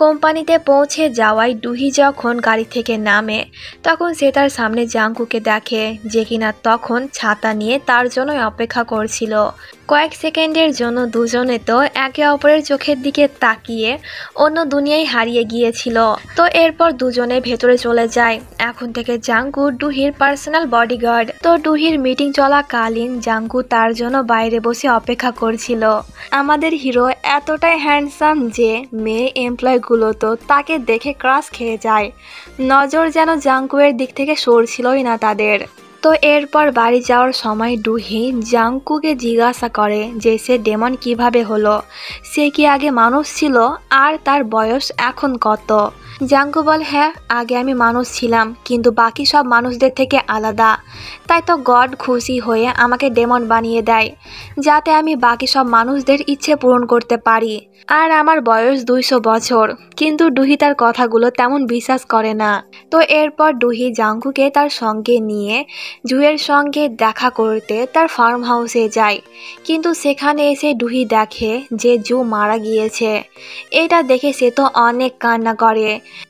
কোম্পানিতে পৌঁছে যাওয়ায় ডুহি যখন গাড়ি থেকে নামে তখন সে তার সামনে জাঙ্কুকে দেখে, যে কিনা তখন ছাতা নিয়ে তার জন্য অপেক্ষা করছিল। কয়েক সেকেন্ডের জন্য দুজনে তো একে অপরের চোখের দিকে তাকিয়ে অন্য দুনিয়ায় হারিয়ে গিয়েছিল। তো এরপর দুজনে ভেতরে চলে যায়। এখন থেকে জাঙ্কু ডুহির পার্সোনাল বডিগার্ড। তো ডুহির মিটিং চলাকালীন জাঙ্কু তার জন্য বাইরে বসে অপেক্ষা করছিল। আমাদের হিরো এতটাই হ্যান্ডসাম যে মেয়ে এমপ্লয়গুলো তো তাকে দেখে ক্রাশ খেয়ে যায়। নজর যেন জাঙ্কুয়ের দিক থেকে সরছিলই না তাদের। তো এরপর বাড়ি যাওয়ার সময় ডুহি জাঙ্কুকে জিজ্ঞাসা করে যে সে ডেমন কিভাবে হলো, সে কি আগে মানুষ ছিল আর তার বয়স এখন কত। জাঙ্কু বলে হ্যাঁ, আগে আমি মানুষ ছিলাম কিন্তু বাকি সব মানুষদের থেকে আলাদা, তাই তো গড খুশি হয়ে আমাকে ডেমন বানিয়ে দেয় যাতে আমি বাকি সব মানুষদের ইচ্ছে পূরণ করতে পারি। আর আমার বয়স 200 বছর। কিন্তু ডুহি তার কথাগুলো তেমন বিশ্বাস করে না। তো এরপর ডুহি জাঙ্কুকে তার সঙ্গে নিয়ে জুয়ের সঙ্গে দেখা করতে তার ফার্ম হাউসে যায়। কিন্তু সেখানে এসে ডুহি দেখে যে জু মারা গিয়েছে। এটা দেখে সে তো অনেক কান্না করে।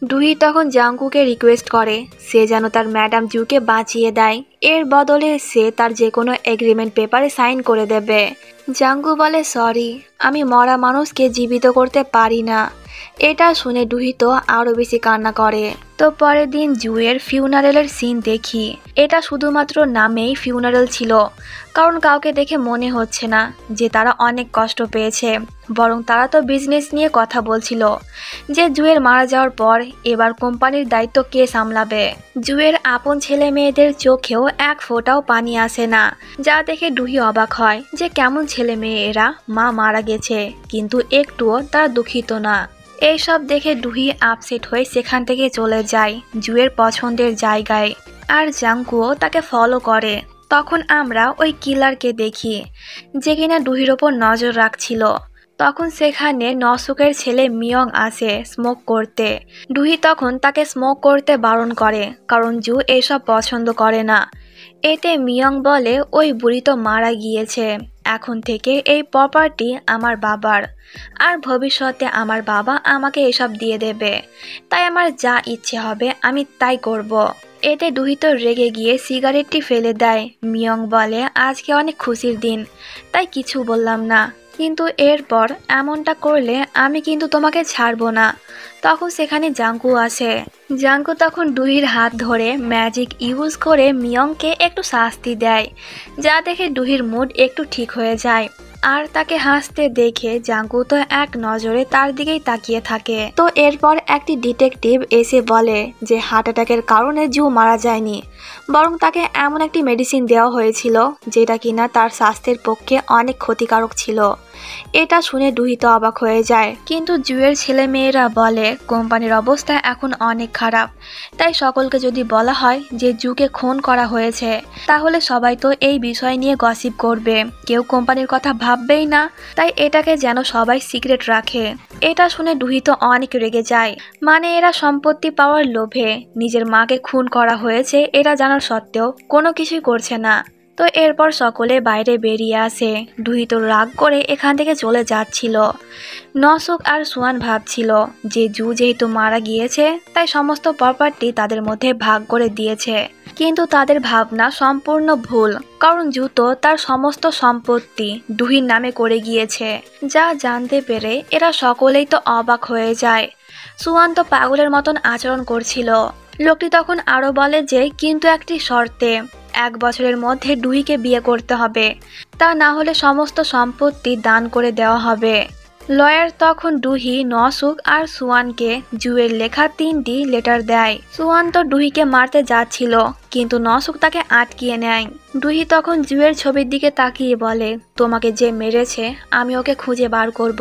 ডুহি তখন জাঙ্কুকে রিকোয়েস্ট করে সে যেন তার ম্যাডাম জুকে বাঁচিয়ে দেয়, এর বদলে সে তার যে কোনো এগ্রিমেন্ট পেপারে সাইন করে দেবে। জাঙ্কু বলে সরি, আমি মরা মানুষকে জীবিত করতে পারি না। এটা শুনে ডুহি তো আরও বেশি কান্না করে। তো পরের দিন জুয়ের ফিউনারেলের সিন দেখি। এটা শুধুমাত্র নামেই ফিউনারেল ছিল, কারণ কাউকে দেখে মনে হচ্ছে না যে তারা অনেক কষ্ট পেয়েছে, বরং তারা তো বিজনেস নিয়ে কথা বলছিল যে জুয়ের মারা যাওয়ার পর এবার কোম্পানির দায়িত্ব কে সামলাবে। জুয়ের আপন ছেলে মেয়েদের চোখেও এক ফোঁটাও পানি আসে না, যা দেখে ডুহি অবাক হয় যে কেমন ছেলে মেয়ে এরা, মা মারা গেছে কিন্তু একটুও তারা দুঃখিত না। এইসব দেখে ডুহি আপসেট হয়ে সেখান থেকে চলে যায় জুয়ের পছন্দের জায়গায়, আর জাঙ্কুও তাকে ফলো করে। তখন আমরা ওই কিলারকে দেখি যে কিনা ডুহির ওপর নজর রাখছিল। তখন সেখানে নসুকের ছেলে মিয়ং আসে স্মোক করতে। ডুহি তখন তাকে স্মোক করতে বারণ করে, কারণ জু এসব পছন্দ করে না। এতে মিয়ং বলে ওই বুড়ি তো মারা গিয়েছে, এখন থেকে এই প্রপার্টি আমার বাবার, আর ভবিষ্যতে আমার বাবা আমাকে এসব দিয়ে দেবে, তাই আমার যা ইচ্ছে হবে আমি তাই করব। এতে ডুহি তো রেগে গিয়ে সিগারেটটি ফেলে দেয়। মিয়ং বলে আজকে অনেক খুশির দিন, তাই কিছু বললাম না, কিন্তু এরপর এমনটা করলে আমি কিন্তু তোমাকে ছাড়বো না। তখন সেখানে জাঙ্কু আসে। জাঙ্কু তখন ডুহির হাত ধরে ম্যাজিক ইউজ করে মিয়ংকে একটু শাস্তি দেয়, যা দেখে ডুহির মুড একটু ঠিক হয়ে যায়। আর তাকে হাসতে দেখে জাঙ্কু তো এক নজরে তার দিকেই তাকিয়ে থাকে। তো এরপর একটি ডিটেকটিভ এসে বলে যে হার্ট অ্যাটাকের কারণে জু মারা যায়নি, বরং তাকে এমন একটি মেডিসিন দেওয়া হয়েছিল যেটা কিনা তার স্বাস্থ্যের পক্ষে অনেক ক্ষতিকারক ছিল। এটা শুনে ডুহি তো অবাক হয়ে যায়। কিন্তু জুয়ের ছেলে মেয়েরা বলে কোম্পানির অবস্থা এখন অনেক খারাপ, তাই সকলকে যদি বলা হয় যে জুকে খুন করা হয়েছে তাহলে সবাই তো এই বিষয় নিয়ে গসিপ করবে, কেউ কোম্পানির কথা ভাববেই না, তাই এটাকে যেন সবাই সিক্রেট রাখে। এটা শুনে ডুহি তো অনেক রেগে যায়। মানে এরা সম্পত্তি পাওয়ার লোভে নিজের মাকে খুন করা হয়েছে এটা জানার সত্ত্বেও কোনো কিছুই করছে না। তো এরপর সকলে বাইরে বেরিয়ে আসে। ডুহি তো রাগ করে এখান থেকে চলে যাচ্ছিল। নসুক আর সুয়ান ভাবছিল যে জু যেহেতু মারা গিয়েছে তাই সমস্ত প্রপার্টি তাদের মধ্যে ভাগ করে দিয়েছে, কিন্তু তাদের ভাবনা সম্পূর্ণ ভুল, কারণ জু তো তার সমস্ত সম্পত্তি ডুহির নামে করে গিয়েছে। যা জানতে পেরে এরা সকলেই তো অবাক হয়ে যায়। সুয়ান তো পাগলের মতন আচরণ করছিল। লোকটি তখন আরো বলে যে কিন্তু একটি শর্তে, 1 বছরের মধ্যে ডুহিকে বিয়ে করতে হবে, তা না হলে সমস্ত সম্পত্তি দান করে দেওয়া হবে। লয়ার তখন ডুহি, নসুক আর সুয়ানকে জুয়ের লেখা 3টি লেটার দেয়। সুয়ান তো ডুহিকে মারতে যাচ্ছিল, কিন্তু নসুক তাকে আটকিয়ে নেয়। ডুহি তখন জুয়ের ছবির দিকে তাকিয়ে বলে, তোমাকে যে মেরেছে আমি ওকে খুঁজে বার করব,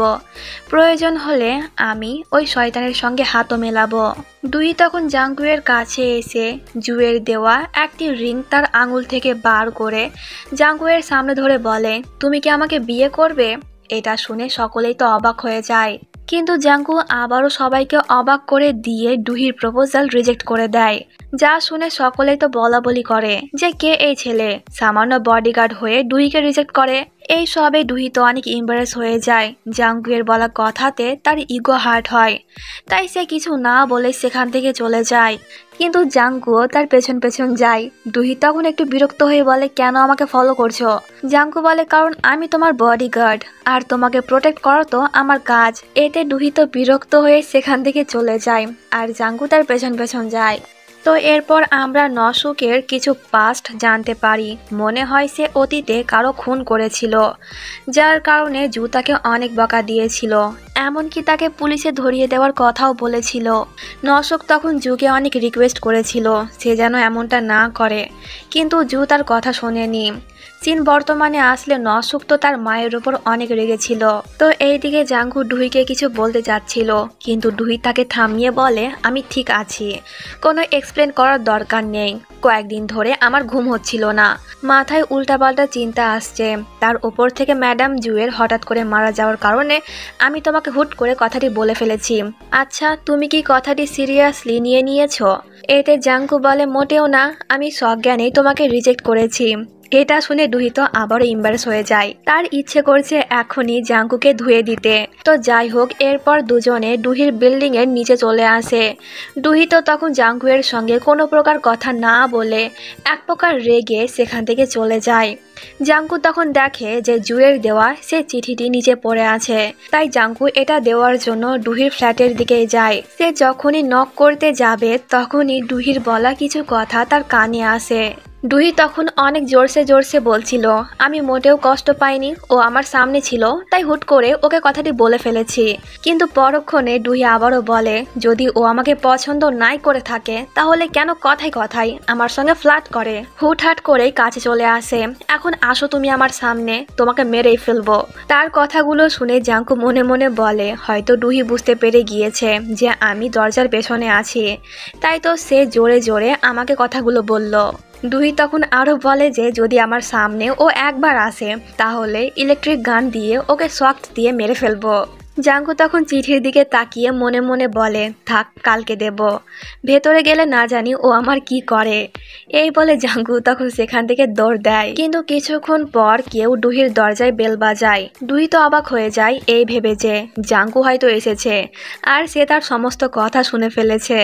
প্রয়োজন হলে আমি ওই শয়তানের সঙ্গে হাতও মেলাবো। ডুহি তখন জাঙ্কুয়ের কাছে এসে জুয়ের দেওয়া একটি রিং তার আঙুল থেকে বার করে জাঙ্কুয়ের সামনে ধরে বলে, তুমি কি আমাকে বিয়ে করবে? এটা শুনে সকলেই তো অবাক হয়ে যায়, কিন্তু জাঙ্কু আবারও সবাইকে অবাক করে দিয়ে ডুহির প্রপোজাল রিজেক্ট করে দেয়। যা শুনে সকলেই তো বলাবলি করে যে কে এই ছেলে, সামান্য বডিগার্ড হয়ে ডুহিকে রিজেক্ট করে। এই সবে ডুহি তো অনেক ইম্বারেস হয়ে যায়। জাঙ্কুয়ের বলা কথাতে তার ইগো হার্ট হয়, তাই সে কিছু না বলে সেখান থেকে চলে যায়। কিন্তু জাঙ্কুও তার পেছন পেছন যায়। ডুহি তখন একটু বিরক্ত হয়ে বলে, কেন আমাকে ফলো করছো? জাঙ্কু বলে, কারণ আমি তোমার বডিগার্ড আর তোমাকে প্রোটেক্ট করা তো আমার কাজ। এতে ডুহি তো বিরক্ত হয়ে সেখান থেকে চলে যায় আর জাঙ্কু তার পেছন পেছন যায়। তো এরপর আমরা নসুকের কিছু পাস্ট জানতে পারি। মনে হয় সে অতীতে কারো খুন করেছিল, যার কারণে জু তাকে অনেক বকা দিয়েছিল, এমনকি তাকে পুলিশে ধরিয়ে দেওয়ার কথাও বলেছিল। নসুক তখন জুকে অনেক রিকোয়েস্ট করেছিল সে যেন এমনটা না করে, কিন্তু জু তার কথা শোনেনি। সিন বর্তমানে আসলে নসুক তো তার মায়ের উপর অনেক রেগেছিল। তো এইদিকে জাঙ্কু ডুহিকে কিছু বলতে যাচ্ছিল, কিন্তু ডুহি তাকে থামিয়ে বলে, আমি ঠিক আছি, কোনো এক্সপ্লেন করার দরকার নেই। কয়েকদিন ধরে আমার ঘুম হচ্ছিল না, মাথায় উল্টাপাল্টা চিন্তা আসছে, তার উপর থেকে ম্যাডাম জুয়ের হঠাৎ করে মারা যাওয়ার কারণে আমি তোমাকে হুট করে কথাটি বলে ফেলেছি। আচ্ছা, তুমি কি কথাটি সিরিয়াসলি নিয়ে নিয়েছো? এতে জাঙ্কু বলে, মোটেও না, আমি সজ্ঞানেই তোমাকে রিজেক্ট করেছি। এটা শুনে ডুহি তো আবারও ইম্বারেস হয়ে যায়। তার ইচ্ছে করছে এখনই জাঙ্কুকে ধুয়ে দিতে। তো যাই হোক, এরপর দুজনে ডুহির বিল্ডিং এর নিচে চলে আসে। ডুহি তো তখন জাঙ্কুয়ের সঙ্গে কোনো প্রকার কথা না বলে এক প্রকার রেগে সেখান থেকে চলে যায়। জাঙ্কু তখন দেখে যে জুয়ের দেওয়া সে চিঠিটি নিচে পড়ে আছে, তাই জাঙ্কু এটা দেওয়ার জন্য ডুহির ফ্ল্যাটের দিকে যায়। সে যখনই নক করতে যাবে তখনই ডুহির বলা কিছু কথা তার কানে আসে। ডুহি তখন অনেক জোরসে জোরসে বলছিল, আমি মোটেও কষ্ট পাইনি, ও আমার সামনে ছিল তাই হুট করে ওকে কথাটি বলে ফেলেছি। কিন্তু পরক্ষণে ডুহি আবারও বলে, যদি ও আমাকে পছন্দ নাই করে থাকে তাহলে কেন কথায় কথায় আমার সঙ্গে ফ্লার্ট করে? হুটহাট করেই কাছে চলে আসে, এখন আসো তুমি আমার সামনে, তোমাকে মেরেই ফেলবো। তার কথাগুলো শুনে জাঙ্কু মনে মনে বলে, হয়তো ডুহি বুঝতে পেরে গিয়েছে যে আমি দরজার পেছনে আছি, তাই তো সে জোরে জোরে আমাকে কথাগুলো বলল। ডুহি তখন আরো বলে যে যদি আমার সামনে ও একবার আসে তাহলে ইলেকট্রিক গান দিয়ে ওকে শক দিয়ে মেরে ফেলবো। জাঙ্কু তখন চিঠির দিকে তাকিয়ে মনে মনে বলে, থাক, কালকে দেব, ভেতরে গেলে না জানি ও আমার কি করে। এই বলে জাঙ্কু তখন সেখান থেকে দৌড় দেয়। কিন্তু কিছুক্ষণ পর কেউ ডুহির দরজায় বেল বাজায়। ডুহি তো অবাক হয়ে যায় এই ভেবে যে জাঙ্কু হয়তো এসেছে আর সে তার সমস্ত কথা শুনে ফেলেছে।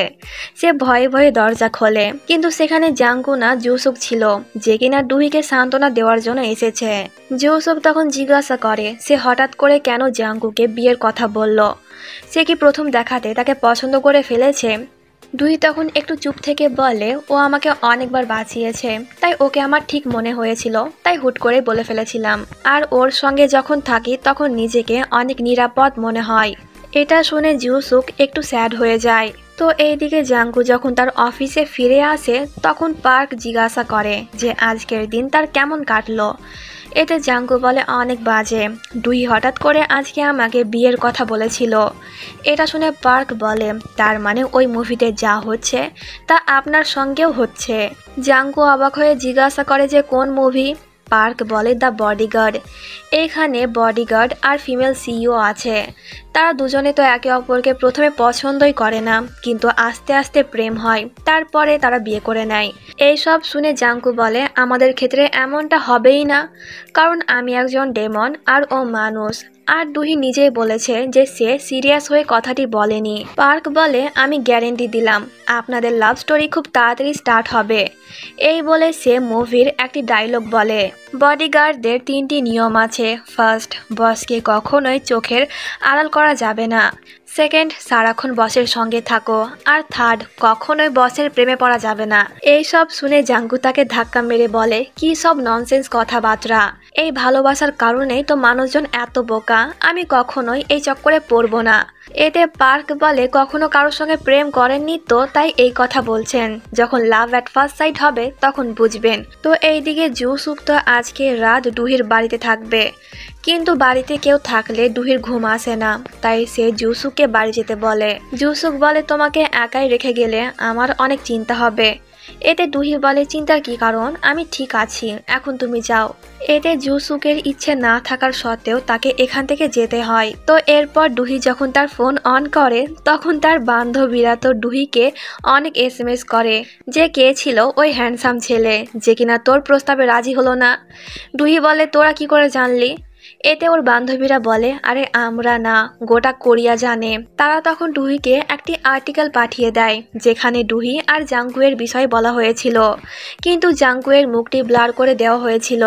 সে ভয়ে ভয়ে দরজা খোলে, কিন্তু সেখানে জাঙ্কু না জুসুক ছিল, যে কিনা ডুহিকে সান্ত্বনা দেওয়ার জন্য এসেছে। জুসুক তখন জিজ্ঞাসা করে সে হঠাৎ করে কেন জাঙ্কুকে বিয়ের কথা বলল, সে কি প্রথম দেখাতে তাকে পছন্দ করে ফেলেছে? ডুহি তখন একটু চুপ থেকে বলে, ও আমাকে অনেকবার বাঁচিয়েছে, তাই ওকে আমার ঠিক মনে হয়েছিল, তাই হুট করে বলে ফেলেছিলাম। আর ওর সঙ্গে যখন থাকি তখন নিজেকে অনেক নিরাপদ মনে হয়। এটা শুনে জুসুক একটু স্যাড হয়ে যায়। তো এইদিকে জাঙ্কু যখন তার অফিসে ফিরে আসে তখন পার্ক জিজ্ঞাসা করে যে আজকের দিন তার কেমন কাটলো। এতে জাঙ্কু বলে, অনেক বাজে, ডুহি হঠাৎ করে আজকে আমাকে বিয়ের কথা বলেছিল। এটা শুনে পার্ক বলে, তার মানে ওই মুভিতে যা হচ্ছে তা আপনার সঙ্গেও হচ্ছে। জাঙ্কু অবাক হয়ে জিজ্ঞাসা করে যে কোন মুভি। পার্ক বলে দ্য বডিগার্ড। এখানে বডিগার্ড আর ফিমেল সিইও আছে। তারা দুজনে তো একে অপরকে প্রথমে পছন্দই করে না, কিন্তু আস্তে আস্তে প্রেম হয়, তারপরে তারা বিয়ে করে নেয়। এইসব শুনে জাঙ্কু বলে আমাদের ক্ষেত্রে এমনটা হবেই না, কারণ আমি একজন ডেমন আর ও মানুষ। আর দুহি নিজেই বলেছে যে সে সিরিয়াস হয়ে কথাটি বলেনি। পার্ক বলে আমি গ্যারেন্টি দিলাম আপনাদের লাভ স্টোরি খুব তাড়াতাড়ি স্টার্ট হবে। এই বলে সে মুভির একটি ডায়লগ বলে, বডিগার্ডদের 3টি নিয়ম আছে। ফার্স্ট, বসকে কখনোই চোখের আড়াল করা যাবে না। সেকেন্ড, সারাক্ষণ বসের সঙ্গে থাকো। আর থার্ড, কখনোই বসের প্রেমে পড়া যাবে না। এই সব শুনে জাঙ্কু তাকে ধাক্কা মেরে বলে কি সব ননসেন্স কথাবার্তা, এই ভালোবাসার কারণেই তো মানুষজন এত বোকা, আমি কখনোই এই চক্করে পড়বো না। এতে পার্ক বলে কখনো কারোর সঙ্গে প্রেম করেননি তো তাই এই কথা বলছেন, যখন লাভ অ্যাট ফার্স্ট সাইট হবে তখন বুঝবেন। তো এইদিকে জুসুক তো আজকে রাত ডুহির বাড়িতে থাকবে, কিন্তু বাড়িতে কেউ থাকলে ডুহির ঘুম আসে না, তাই সে জুসুককে বাড়ি যেতে বলে। জুসুক বলে তোমাকে একাই রেখে গেলে আমার অনেক চিন্তা হবে। এতে ডুহি বলে চিন্তার কি কারণ, আমি ঠিক আছি, এখন তুমি যাও। এতে জুসুকের ইচ্ছে না থাকার সত্ত্বেও তাকে এখান থেকে যেতে হয়। তো এরপর ডুহি যখন তার ফোন অন করে তখন তার বান্ধবীরা তো ডুহিকে অনেক SMS করে যে কে ছিল ওই হ্যান্ডসাম ছেলে যে কিনা তোর প্রস্তাবে রাজি হলো না। ডুহি বলে তোরা কি করে জানলি? এতে ওর বান্ধবীরা বলে আরে আমরা না, গোটা কোরিয়া জানে। তারা তখন ডুহিকে একটি আর্টিকেল পাঠিয়ে দেয় যেখানে ডুহি আর জাঙ্কুয়ের বিষয় বলা হয়েছিল, কিন্তু জাঙ্কুয়ের মুখটি ব্লার করে দেওয়া হয়েছিল,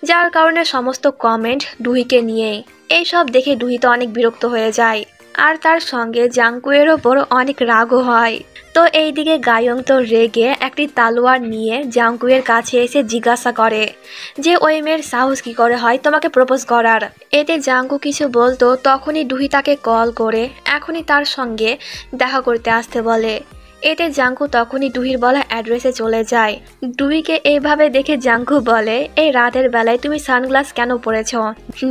যার কারণে সমস্ত কমেন্ট ডুহিকে নিয়েই। এইসব দেখে ডুহি তো অনেক বিরক্ত হয়ে যায়, আর তার সঙ্গে জাঙ্কুয়ের ওপর অনেক রাগও হয়। তো এইদিকে গায়ং তো রেগে একটি তালোয়ার নিয়ে জাঙ্কুয়ের কাছে এসে জিজ্ঞাসা করে যে ওই মেয়ের সাহস কি করে হয় তোমাকে প্রপোজ করার। এতে জাঙ্কু কিছু বলতো তখনই ডুহি তাকে কল করে এখনই তার সঙ্গে দেখা করতে আসতে বলে। এতে জাঙ্কু তখনই ডুহির বলা অ্যাড্রেসে চলে যায়। ডুহিকে এইভাবে দেখে জাঙ্কু বলে এই রাতের বেলায় তুমি সানগ্লাস কেন পরেছ?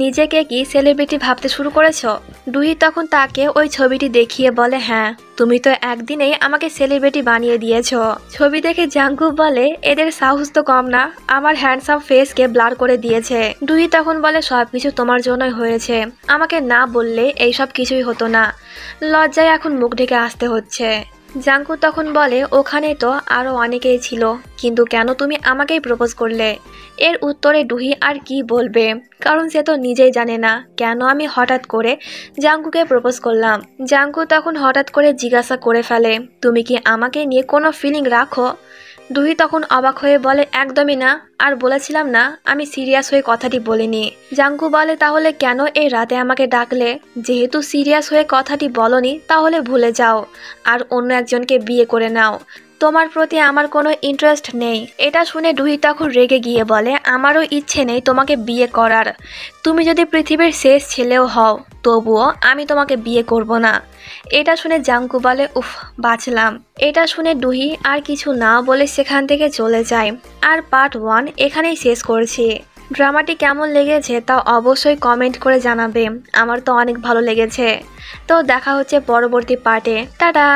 নিজেকে কি সেলিব্রিটি ভাবতে শুরু করেছ? ডুহি তখন তাকে ওই ছবিটি দেখিয়ে বলে হ্যাঁ, তুমি তো একদিনেই আমাকে সেলিব্রিটি বানিয়ে দিয়েছ। ছবি দেখে জাঙ্কু বলে এদের সাহস তো কম না, আমার হ্যান্ডসাম ফেসকে ব্লার করে দিয়েছে। ডুহি তখন বলে সবকিছু তোমার জন্যই হয়েছে, আমাকে না বললে এইসব কিছুই হতো না, লজ্জায় এখন মুখ ঢেকে আসতে হচ্ছে। জাঙ্কু তখন বলে ওখানে তো আরও অনেকেই ছিল, কিন্তু কেন তুমি আমাকেই প্রপোজ করলে? এর উত্তরে ডুহি আর কি বলবে, কারণ সে তো নিজেই জানে না কেন আমি হঠাৎ করে জাঙ্কুকে প্রপোজ করলাম। জাঙ্কু তখন হঠাৎ করে জিজ্ঞাসা করে ফেলে তুমি কি আমাকে নিয়ে কোনো ফিলিং রাখো? ডুহি তখন অবাক হয়ে বলে একদমই না, আর বলেছিলাম না আমি সিরিয়াস হয়ে কথাটি বলিনি। জাঙ্কু বলে তাহলে কেন এই রাতে আমাকে ডাকলে? যেহেতু সিরিয়াস হয়ে কথাটি বলনি তাহলে ভুলে যাও আর অন্য একজনকে বিয়ে করে নাও, তোমার প্রতি আমার কোনো ইন্টারেস্ট নেই। এটা শুনে ডুহি তখন রেগে গিয়ে বলে আমারও ইচ্ছে নেই তোমাকে বিয়ে করার, তুমি যদি পৃথিবীর শেষ ছেলেও হও তবুও আমি তোমাকে বিয়ে করব না। এটা শুনে জাঙ্কু বলে উফ বাঁচলাম। এটা শুনে ডুহি আর কিছু না বলে সেখান থেকে চলে যায়। আর পার্ট 1 এখানেই শেষ করছি। ড্রামাটি কেমন লেগেছে তা অবশ্যই কমেন্ট করে জানাবে, আমার তো অনেক ভালো লেগেছে। তো দেখা হচ্ছে পরবর্তী পার্টে, টাটা।